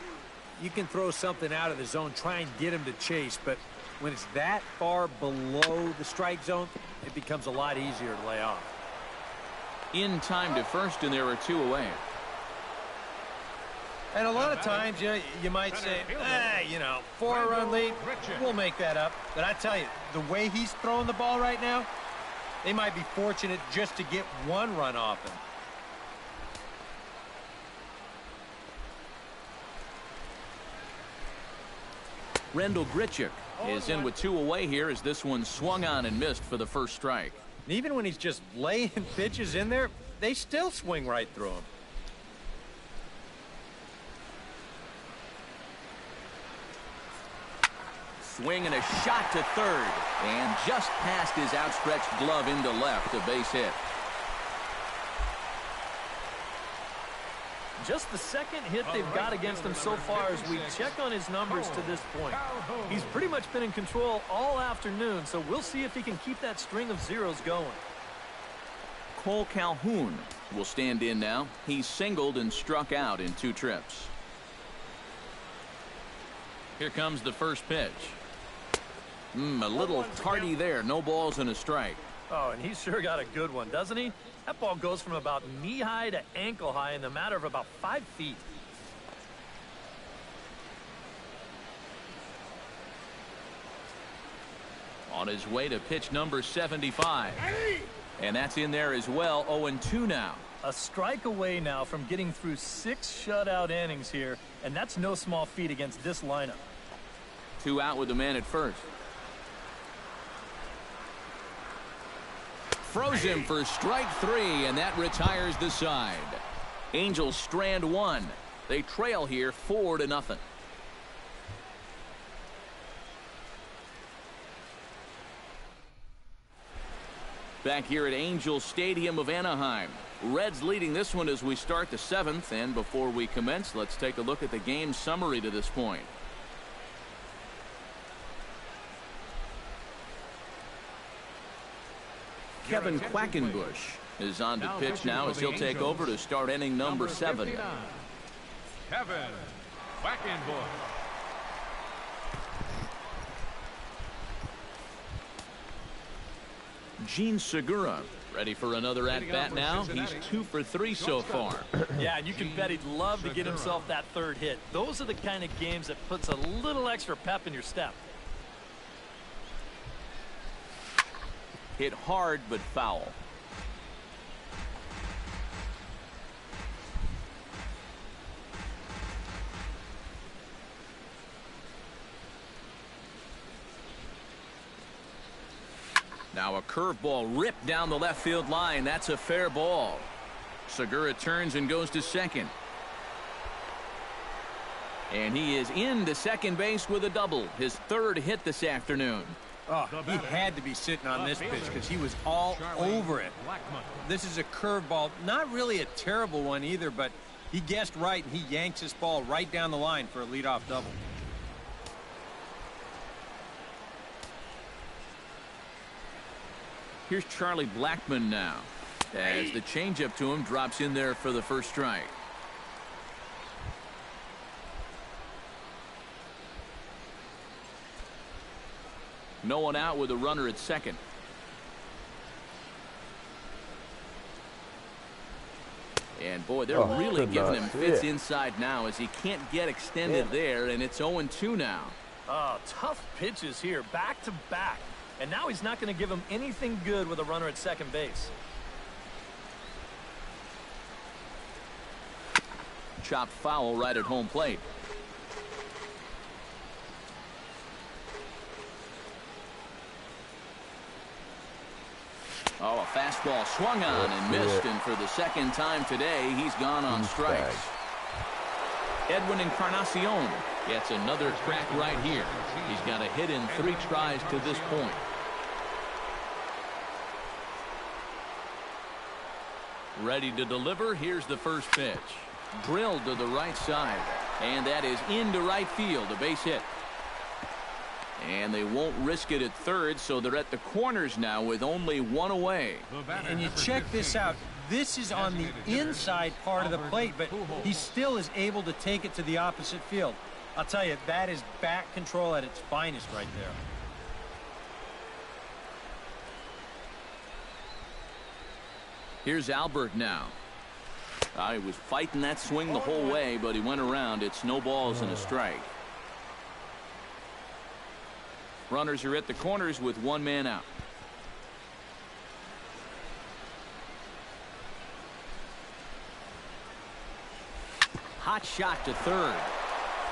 you can throw something out of the zone, try and get him to chase. But when it's that far below the strike zone, it becomes a lot easier to lay off. In time to first, and there are 2 away. And a lot of times you might say, you know, 4-run lead, we'll make that up. But I tell you, the way he's throwing the ball right now, they might be fortunate just to get 1 run off him. Rendell Grichuk is in with 2 away here as this one swung on and missed for the first strike. And even when he's just laying pitches in there, they still swing right through him. Swing and a shot to third. And just past his outstretched glove into left, a base hit. Just the second hit they've got against him so far as we check on his numbers to this point. He's pretty much been in control all afternoon, so we'll see if he can keep that string of zeros going. Cole Calhoun will stand in now. He's singled and struck out in 2 trips. Here comes the first pitch. A little tardy there. No balls and a strike. Oh, and he's sure got a good one, doesn't he? That ball goes from about knee-high to ankle-high in the matter of about 5 feet. On his way to pitch number 75. And that's in there as well. 0-2 now. A strike away now from getting through 6 shutout innings here, and that's no small feat against this lineup. 2 out with the man at first. Throws him for strike 3, and that retires the side. Angels strand 1. They trail here 4-0. Back here at Angel Stadium of Anaheim. Reds leading this one as we start the 7th. And before we commence, let's take a look at the game summary to this point. Kevin Quackenbush is on to pitch now as he'll take over to start inning number 7. Kevin Quackenbush. Gene Segura ready for another at-bat now. He's 2 for 3 so far. Yeah, and you can bet he'd love to get himself that 3rd hit. Those are the kind of games that puts a little extra pep in your step. Hit hard but foul. Now a curveball ripped down the left field line. That's a fair ball. Segura turns and goes to second. And he is into second base with a double. His 3rd hit this afternoon. Oh, he had to be sitting on this pitch because he was all over it. This is a curveball. Not really a terrible one either, but he guessed right, and he yanks this ball right down the line for a leadoff double. Here's Charlie Blackmon now, as the changeup to him drops in there for the first strike. No one out with a runner at second. And boy, they're really giving him fits inside now as he can't get extended there, and it's 0-2 now. Oh, tough pitches here, back to back. And now he's not going to give him anything good with a runner at second base. Chopped foul right at home plate. Oh, a fastball swung on and missed, and for the second time today, he's gone on strikes. Edwin Encarnacion gets another crack right here. He's got a hit in 3 tries to this point. Ready to deliver. Here's the first pitch. Drilled to the right side. And that is into right field. A base hit. And they won't risk it at third, so they're at the corners now with only one away. And you check this out. This is on the inside part of the plate, but he still is able to take it to the opposite field. I'll tell you, that is bat control at its finest right there. Here's Albert now. He was fighting that swing the whole way, but he went around. It's no balls and a strike. Runners are at the corners with one man out. Hot shot to third.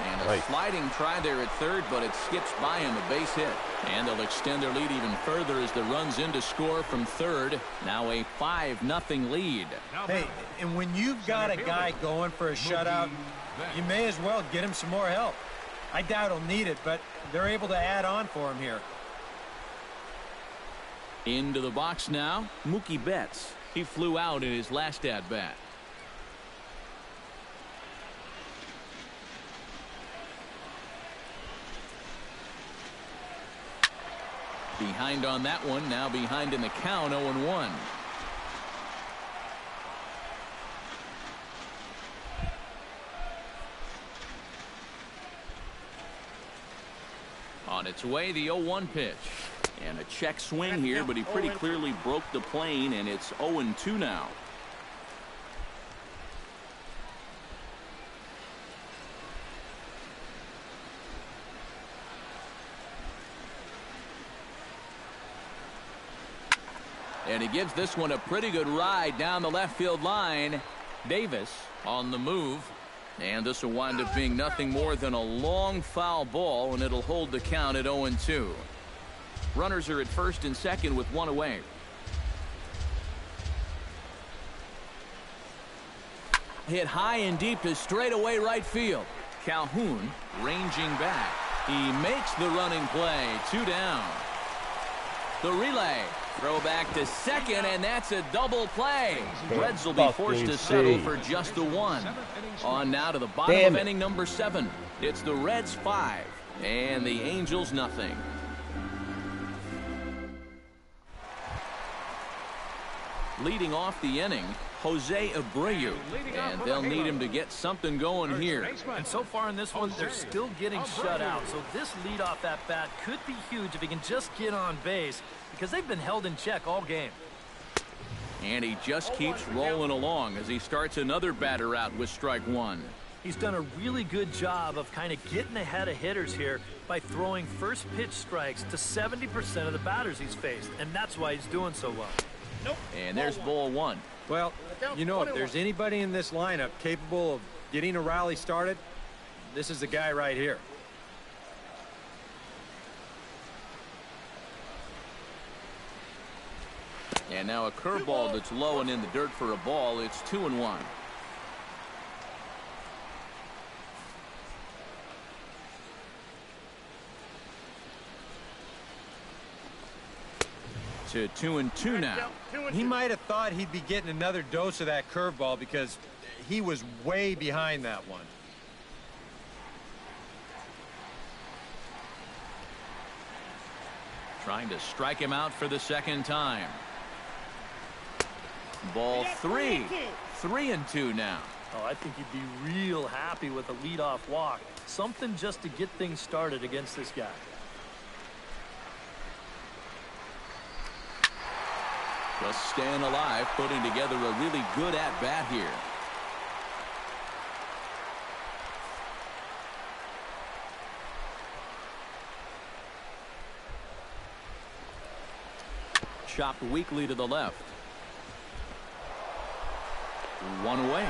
And a sliding try there at third, but it skips by him, a base hit. And they'll extend their lead even further as the runs in to score from third. Now a 5-0 lead. Hey, and when you've got a guy going for a shutout, you may as well get him some more help. I doubt he'll need it, but they're able to add on for him here. Into the box now, Mookie Betts. He flew out in his last at-bat. Behind on that one, now behind in the count, 0-1. On its way, the 0-1 pitch. And a check swing here, but he pretty clearly broke the plane, and it's 0-2 now. And he gives this one a pretty good ride down the left field line. Davis on the move. And this will wind up being nothing more than a long foul ball, and it'll hold the count at 0-2. Runners are at first and second with one away. Hit high and deep to straightaway right field. Calhoun ranging back. He makes the running play. 2 down. The relay. Throw back to second, and that's a double play. Reds will be forced to settle for just the one. On now to the bottom of inning number 7. It's the Reds 5 and the Angels nothing. Leading off the inning, Jose Abreu, and they'll need him to get something going here. And so far in this one, they're still getting shut out. So this leadoff at bat could be huge if he can just get on base, because they've been held in check all game. And he just keeps rolling along as he starts another batter out with strike one. He's done a really good job of kind of getting ahead of hitters here by throwing first pitch strikes to 70% of the batters he's faced, and that's why he's doing so well. And there's ball one. Well, you know, if there's anybody in this lineup capable of getting a rally started, this is the guy right here. And now a curveball that's low and in the dirt for a ball. It's 2-1. To 2-2 now. He might have thought he'd be getting another dose of that curveball because he was way behind that one. Trying to strike him out for the second time. Ball 3. 3-2 now. Oh, I think he'd be real happy with a leadoff walk. Something just to get things started against this guy. Just staying alive, putting together a really good at-bat here. Chopped weakly to the left. One away.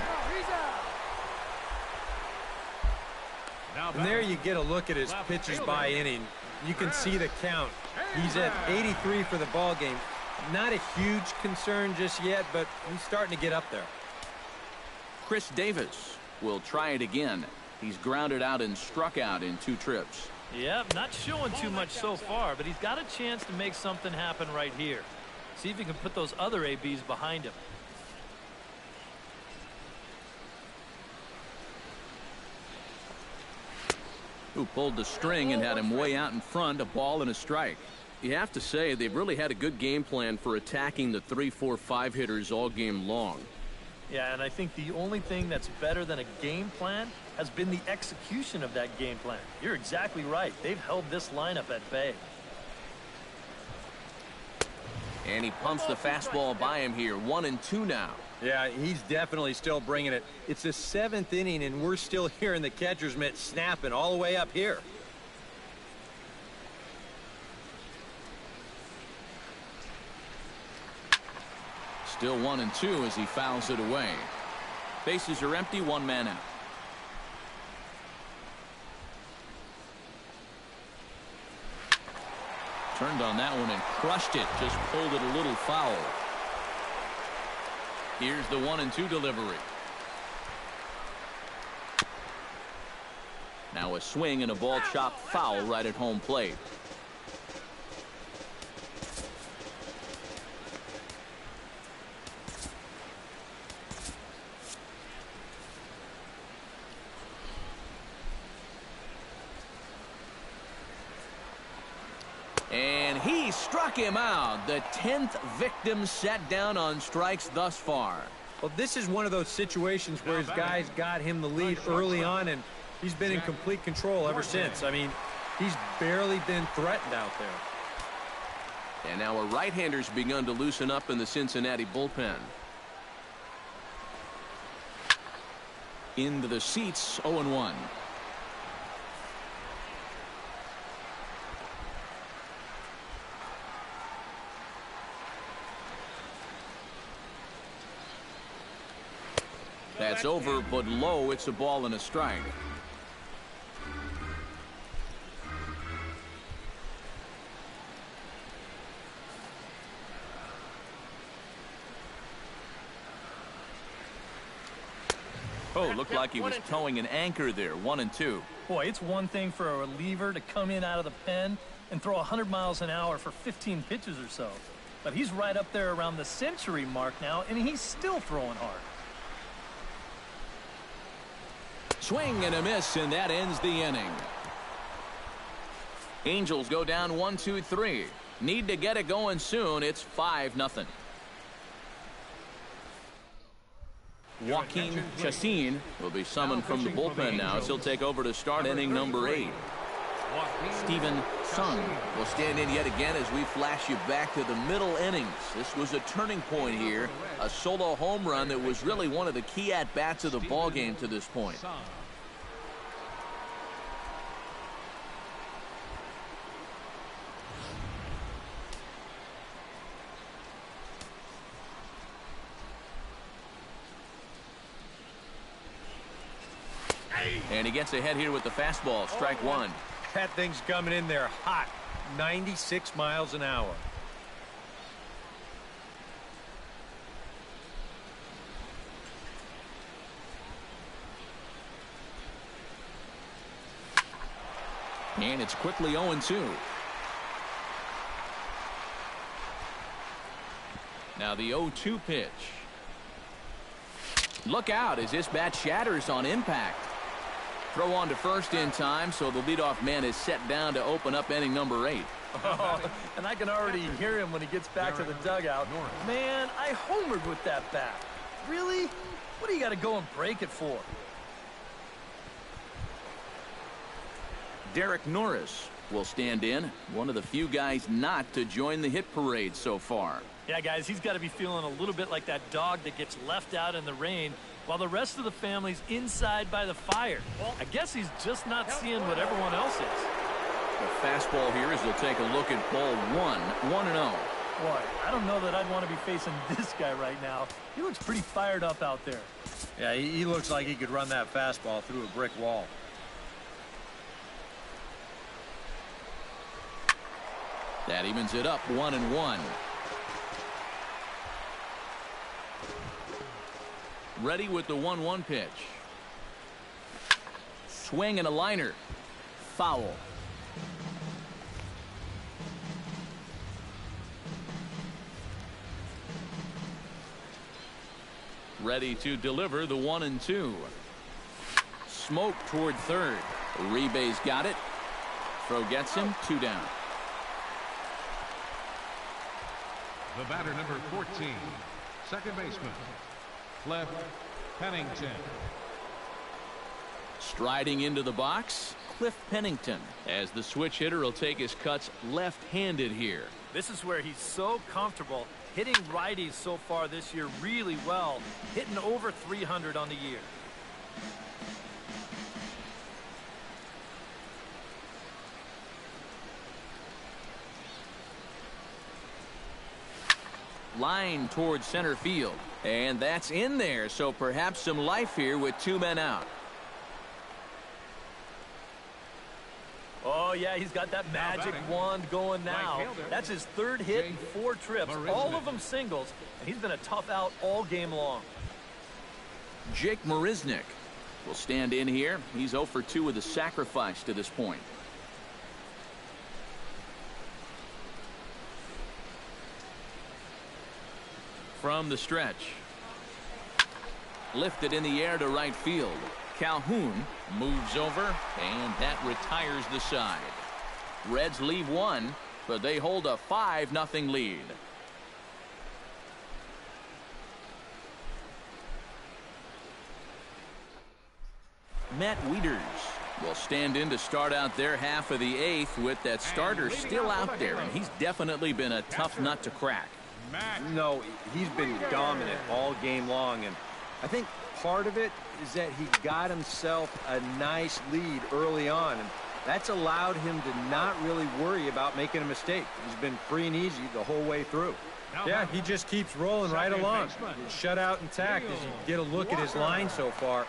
And there you get a look at his pitches by inning. You can see the count. He's at 83 for the ball game. Not a huge concern just yet, but he's starting to get up there. Chris Davis will try it again. He's grounded out and struck out in 2 trips. Yep, not showing too much so far, but he's got a chance to make something happen right here. See if he can put those other ABs behind him. who pulled the string and had him way out in front, a ball and a strike. You have to say they've really had a good game plan for attacking the 3, 4, 5 hitters all game long. Yeah, and I think the only thing that's better than a game plan has been the execution of that game plan. You're exactly right. They've held this lineup at bay. And he pumps the fastball by him here. 1-2 now. Yeah, he's definitely still bringing it. It's the 7th inning, and we're still hearing the catcher's mitt snapping all the way up here. Still 1-2 as he fouls it away. Bases are empty, 1 man out. Turned on that one and crushed it. Just pulled it a little foul. Here's the 1-2 delivery. Now a swing and a ball chopped foul right at home plate. And he struck him out. The 10th victim set down on strikes thus far. Well, this is one of those situations where his guys got him the lead early on, and he's been in complete control ever since. I mean, he's barely been threatened out there. And now a right-hander's begun to loosen up in the Cincinnati bullpen. Into the seats, 0-1. That's over, but low. It's a ball and a strike. Oh, looked like he was towing an anchor there. 1-2. Boy, it's one thing for a reliever to come in out of the pen and throw 100 miles an hour for 15 pitches or so. But he's right up there around the century mark now, and he's still throwing hard. Swing and a miss, and that ends the inning. Angels go down 1-2-3. Need to get it going soon. It's 5-0. Joaquin Chacin will be summoned from the bullpen now as he'll take over to start inning number 8. Steven Sung will stand in yet again as we flash you back to the middle innings. This was a turning point here, a solo home run that was really one of the key at-bats of the ball game to this point. And he gets ahead here with the fastball. Strike one. That thing's coming in there hot. 96 miles an hour. And it's quickly 0-2. Now the 0-2 pitch. Look out as this bat shatters on impact. Throw on to first in time, so the leadoff man is set down to open up inning number 8. Oh, and I can already hear him when he gets back to the dugout. Man, I homered with that bat. Really? What do you got to go and break it for? Derek Norris will stand in, one of the few guys not to join the hit parade so far. Yeah, guys, he's got to be feeling a little bit like that dog that gets left out in the rain while the rest of the family's inside by the fire. I guess he's just not seeing what everyone else is. The fastball here as he'll take a look at ball 1, 1-0. Boy, I don't know that I'd want to be facing this guy right now. He looks pretty fired up out there. Yeah, he looks like he could run that fastball through a brick wall. That evens it up 1-1. Ready with the 1-1 pitch. Swing and a liner. Foul. Ready to deliver the 1-2. Smoke toward third. Uribe's got it. Throw gets him. 2 down. The batter, number 14, second baseman, Cliff Pennington. Striding into the box, Cliff Pennington, as the switch hitter will take his cuts left-handed here. This is where he's so comfortable hitting righties so far this year really well, hitting over 300 on the year. Line towards center field, and that's in there, so perhaps some life here with 2 men out. Oh, yeah, he's got that magic wand going now. That's his 3rd hit in 4 trips, all of them singles, and he's been a tough out all game long. Jake Marisnick will stand in here. He's 0 for 2 with a sacrifice to this point. From the stretch. Lifted in the air to right field. Calhoun moves over, and that retires the side. Reds leave 1, but they hold a 5-0 lead. Matt Wieters will stand in to start out their half of the 8th with that starter still out there, and he's definitely been a tough nut to crack. No, he's been dominant all game long, and I think part of it is that he got himself a nice lead early on, and that's allowed him to not really worry about making a mistake. He's been free and easy the whole way through. Yeah, he just keeps rolling right along. Shut out intact as you get a look at his line so far.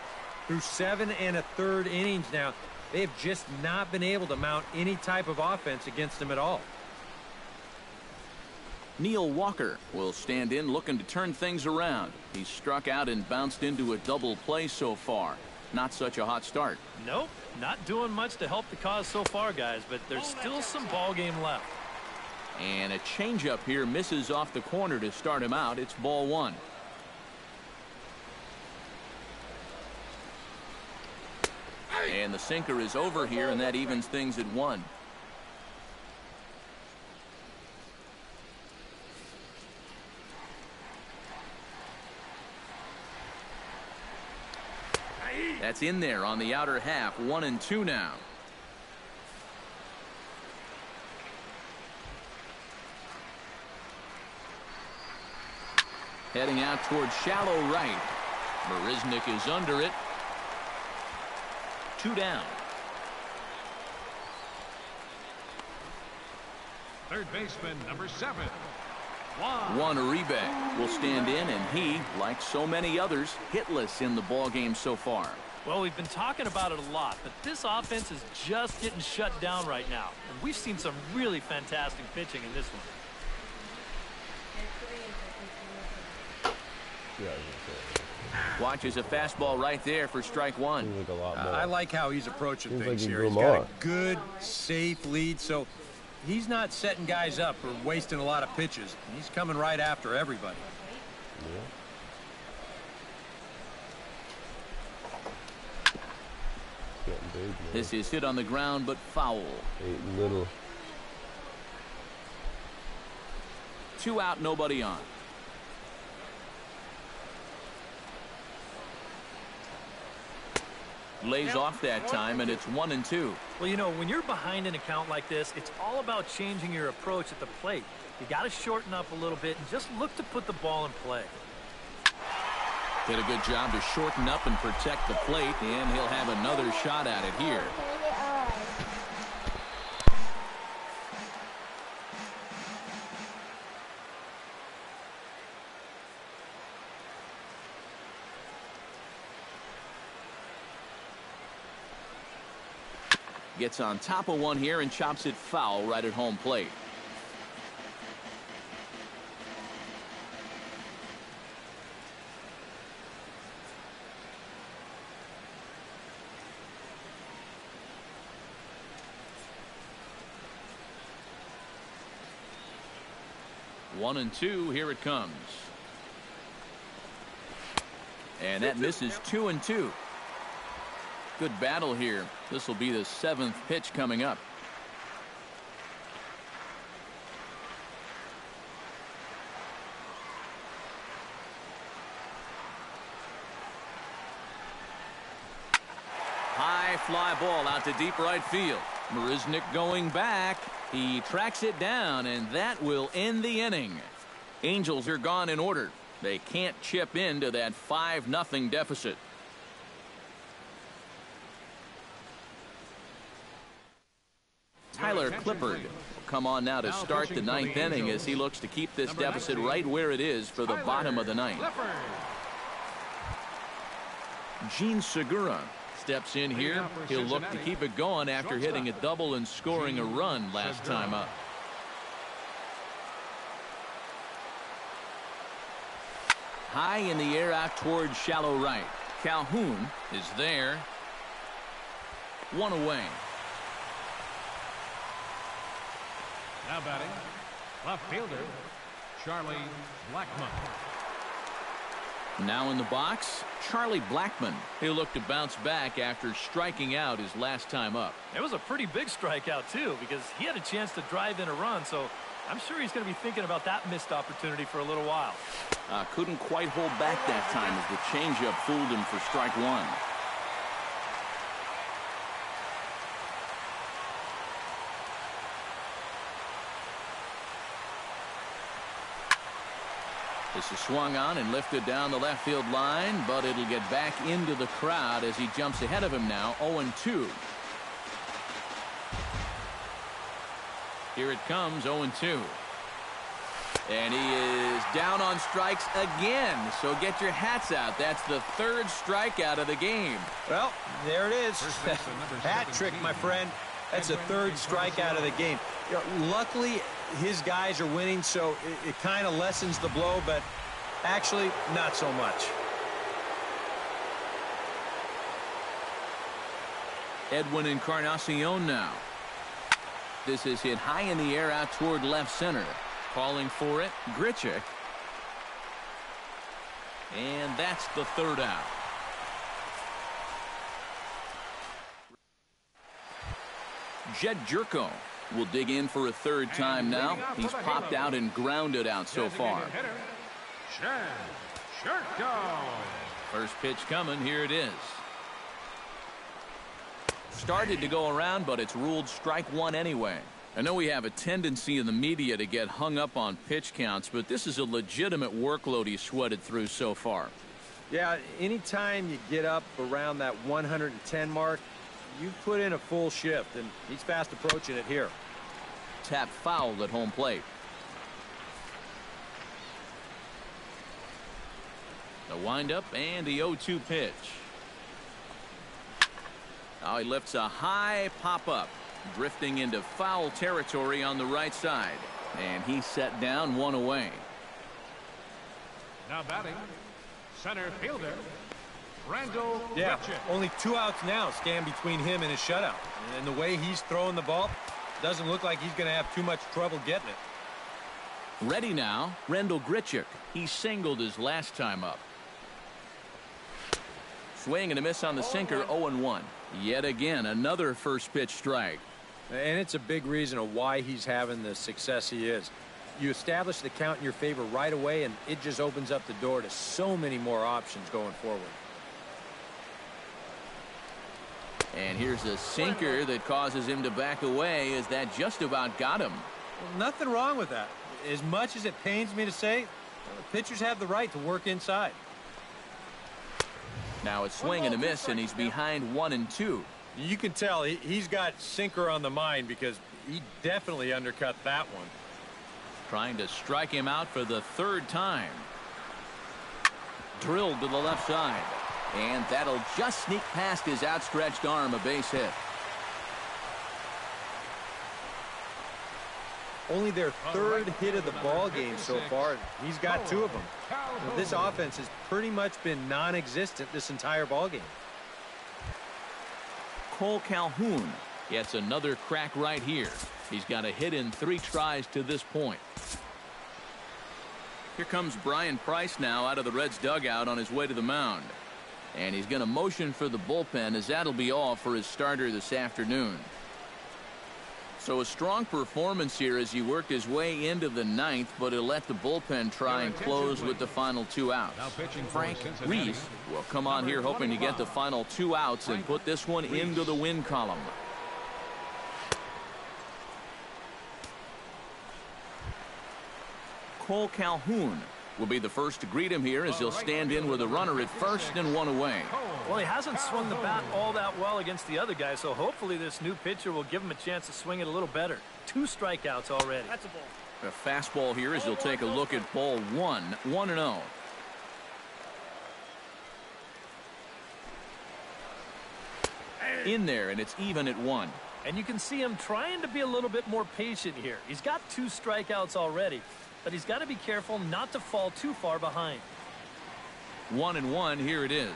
Through 7 1/3 innings now, they have just not been able to mount any type of offense against him at all. Neil Walker will stand in looking to turn things around. He's struck out and bounced into a double play so far. Not such a hot start. Nope, not doing much to help the cause so far, guys, but there's still some ball game left. And a changeup here misses off the corner to start him out. It's ball 1. And the sinker is over here, and that evens things at 1. That's in there on the outer half. 1-2 now. Heading out towards shallow right. Marisnick is under it. 2 down. Third baseman, number 7, Juan Uribe will stand in, and he, like so many others, hitless in the ball game so far. Well, we've been talking about it a lot, but this offense is just getting shut down right now. And we've seen some really fantastic pitching in this one. Watches a fastball right there for strike 1. Like a lot more. I like how he's approaching Seems things like here. he He's grew got more. a good, safe lead, so he's not setting guys up or wasting a lot of pitches. He's coming right after everybody. Yeah. Getting big, man. This is hit on the ground, but foul. 8 little. 2 out, nobody on. Lays off that time, and it's 1-2. Well, you know, when you're behind an account like this, it's all about changing your approach at the plate. You got to shorten up a little bit and just look to put the ball in play. Did a good job to shorten up and protect the plate, and he'll have another shot at it here. Gets on top of one here and chops it foul right at home plate. One and two, here it comes. And that misses 2-2. Good battle here. This will be the 7th pitch coming up. High fly ball out to deep right field. Marisnick going back. He tracks it down, and that will end the inning. Angels are gone in order. They can't chip into that 5-0 deficit. Tyler Clippard will come on now to start the 9th inning as he looks to keep this deficit right where it is for the bottom of the 9th. Gene Segura steps in here. He'll look to keep it going after hitting a double and scoring a run last time up. High in the air out towards shallow right. Calhoun is there. 1 away. Now batting, left fielder, Charlie Blackmon. Now in the box, Charlie Blackmon. He'll look to bounce back after striking out his last time up. It was a pretty big strikeout, too, because he had a chance to drive in a run, so I'm sure he's going to be thinking about that missed opportunity for a little while. Couldn't quite hold back that time as the changeup fooled him for strike 1. This is swung on and lifted down the left field line, but it'll get back into the crowd as he jumps ahead of him now, 0-2. Here it comes, 0-2. And he is down on strikes again, so get your hats out. That's the 3rd strikeout of the game. Well, there it is. Hat trick, my friend. That's the 3rd strikeout of the game. You know, luckily, his guys are winning, so it kind of lessens the blow, but actually not so much. Edwin Encarnacion now. This is hit high in the air out toward left center. Calling for it, Grichuk. And that's the 3rd out. Jed Jerko will dig in for a 3rd time now. He's popped out and grounded out so far. First pitch coming. Here it is. Started to go around, but it's ruled strike 1 anyway. I know we have a tendency in the media to get hung up on pitch counts, but this is a legitimate workload he's sweated through so far. Yeah, anytime you get up around that 110 mark, you put in a full shift, and he's fast approaching it here. Tap fouled at home plate. The windup and the 0-2 pitch. Now he lifts a high pop-up, drifting into foul territory on the right side. And he's set down, 1 away. Now batting, center fielder, Randall Yeah, Grichuk. only 2 outs now stand between him and his shutout. And the way he's throwing the ball, doesn't look like he's going to have too much trouble getting it. Ready now, Randall Grichuk. He singled his last time up. Swing and a miss on the sinker, 0-1. Yet again, another first pitch strike. And it's a big reason of why he's having the success he is. You establish the count in your favor right away, and it just opens up the door to so many more options going forward. And here's a sinker that causes him to back away as that just about got him. Well, nothing wrong with that. As much as it pains me to say, pitchers have the right to work inside. Now it's swing and a miss, and he's behind 1-2. You can tell he's got sinker on the mind because he definitely undercut that one. Trying to strike him out for the 3rd time. Drilled to the left side. And that'll just sneak past his outstretched arm, a base hit. Only their 3rd hit of the ball game so far. He's got 2 of them. This offense has pretty much been non-existent this entire ball game. Cole Calhoun gets another crack right here. He's got a hit in 3 tries to this point. Here comes Brian Price now out of the Reds dugout on his way to the mound. And he's going to motion for the bullpen, as that'll be all for his starter this afternoon. So a strong performance here as he worked his way into the ninth, but he'll let the bullpen try and close with the final 2 outs. Frank Reese will come on here hoping to get the final 2 outs and put this one into the win column. Cole Calhoun will be the first to greet him here as he'll stand in with a runner at first and 1 away. Well, he hasn't swung the bat all that well against the other guy, so hopefully this new pitcher will give him a chance to swing it a little better. 2 strikeouts already. That's a ball. A fastball here as he'll take a look at ball 1, 1-0. In there, and it's even at 1. And you can see him trying to be a little bit more patient here. He's got 2 strikeouts already, but he's got to be careful not to fall too far behind. 1-1, here it is.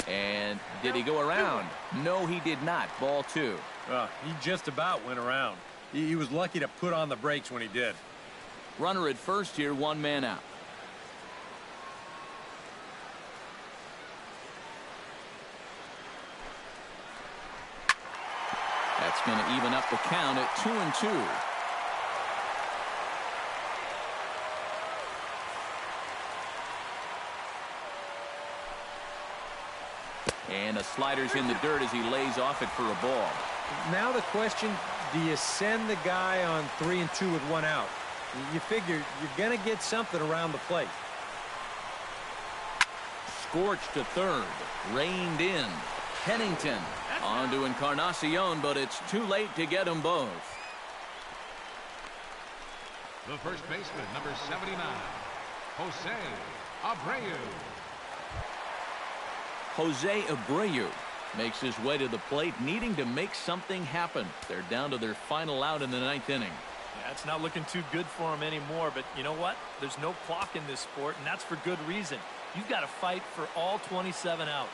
And did he go around? No, he did not. Ball 2. He just about went around. He was lucky to put on the brakes when he did. Runner at first here, 1 man out. That's going to even up the count at 2-2. And a slider's in the dirt as he lays off it for a ball. Now the question, do you send the guy on 3-2 with 1 out? You figure you're going to get something around the plate. Scorched to third. Reined in. Pennington on to Encarnacion, but it's too late to get them both. The first baseman, number 79, Jose Abreu. Jose Abreu makes his way to the plate, needing to make something happen. They're down to their final out in the 9th inning. Yeah, it's not looking too good for him anymore, but you know what? There's no clock in this sport, and that's for good reason. You've got to fight for all 27 outs.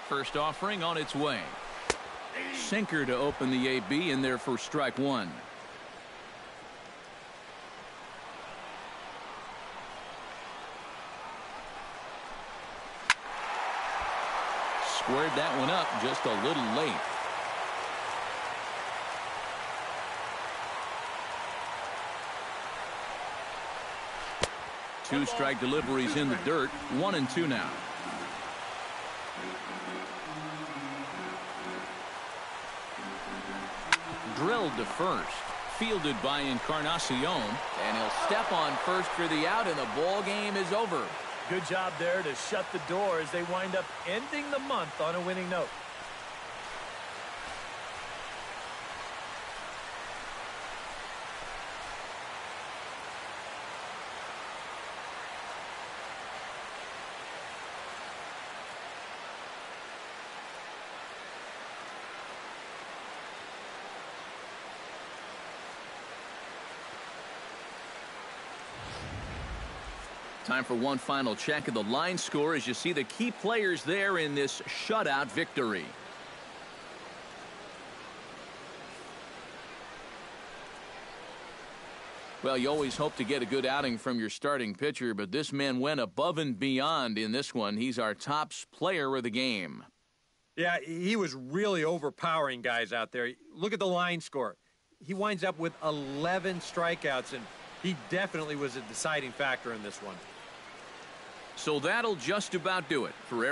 First offering on its way. Sinker to open the AB in there for strike 1. Squared that one up just a little late. Two strike deliveries in the dirt. 1-2 now. Drilled to first. Fielded by Encarnacion. And he'll step on first for the out, and the ball game is over. Good job there to shut the door as they wind up ending the month on a winning note. Time for one final check of the line score as you see the key players there in this shutout victory. Well, you always hope to get a good outing from your starting pitcher, but this man went above and beyond in this one. He's our top player of the game. Yeah, he was really overpowering guys out there. Look at the line score. He winds up with 11 strikeouts, and he definitely was a deciding factor in this one. So that'll just about do it for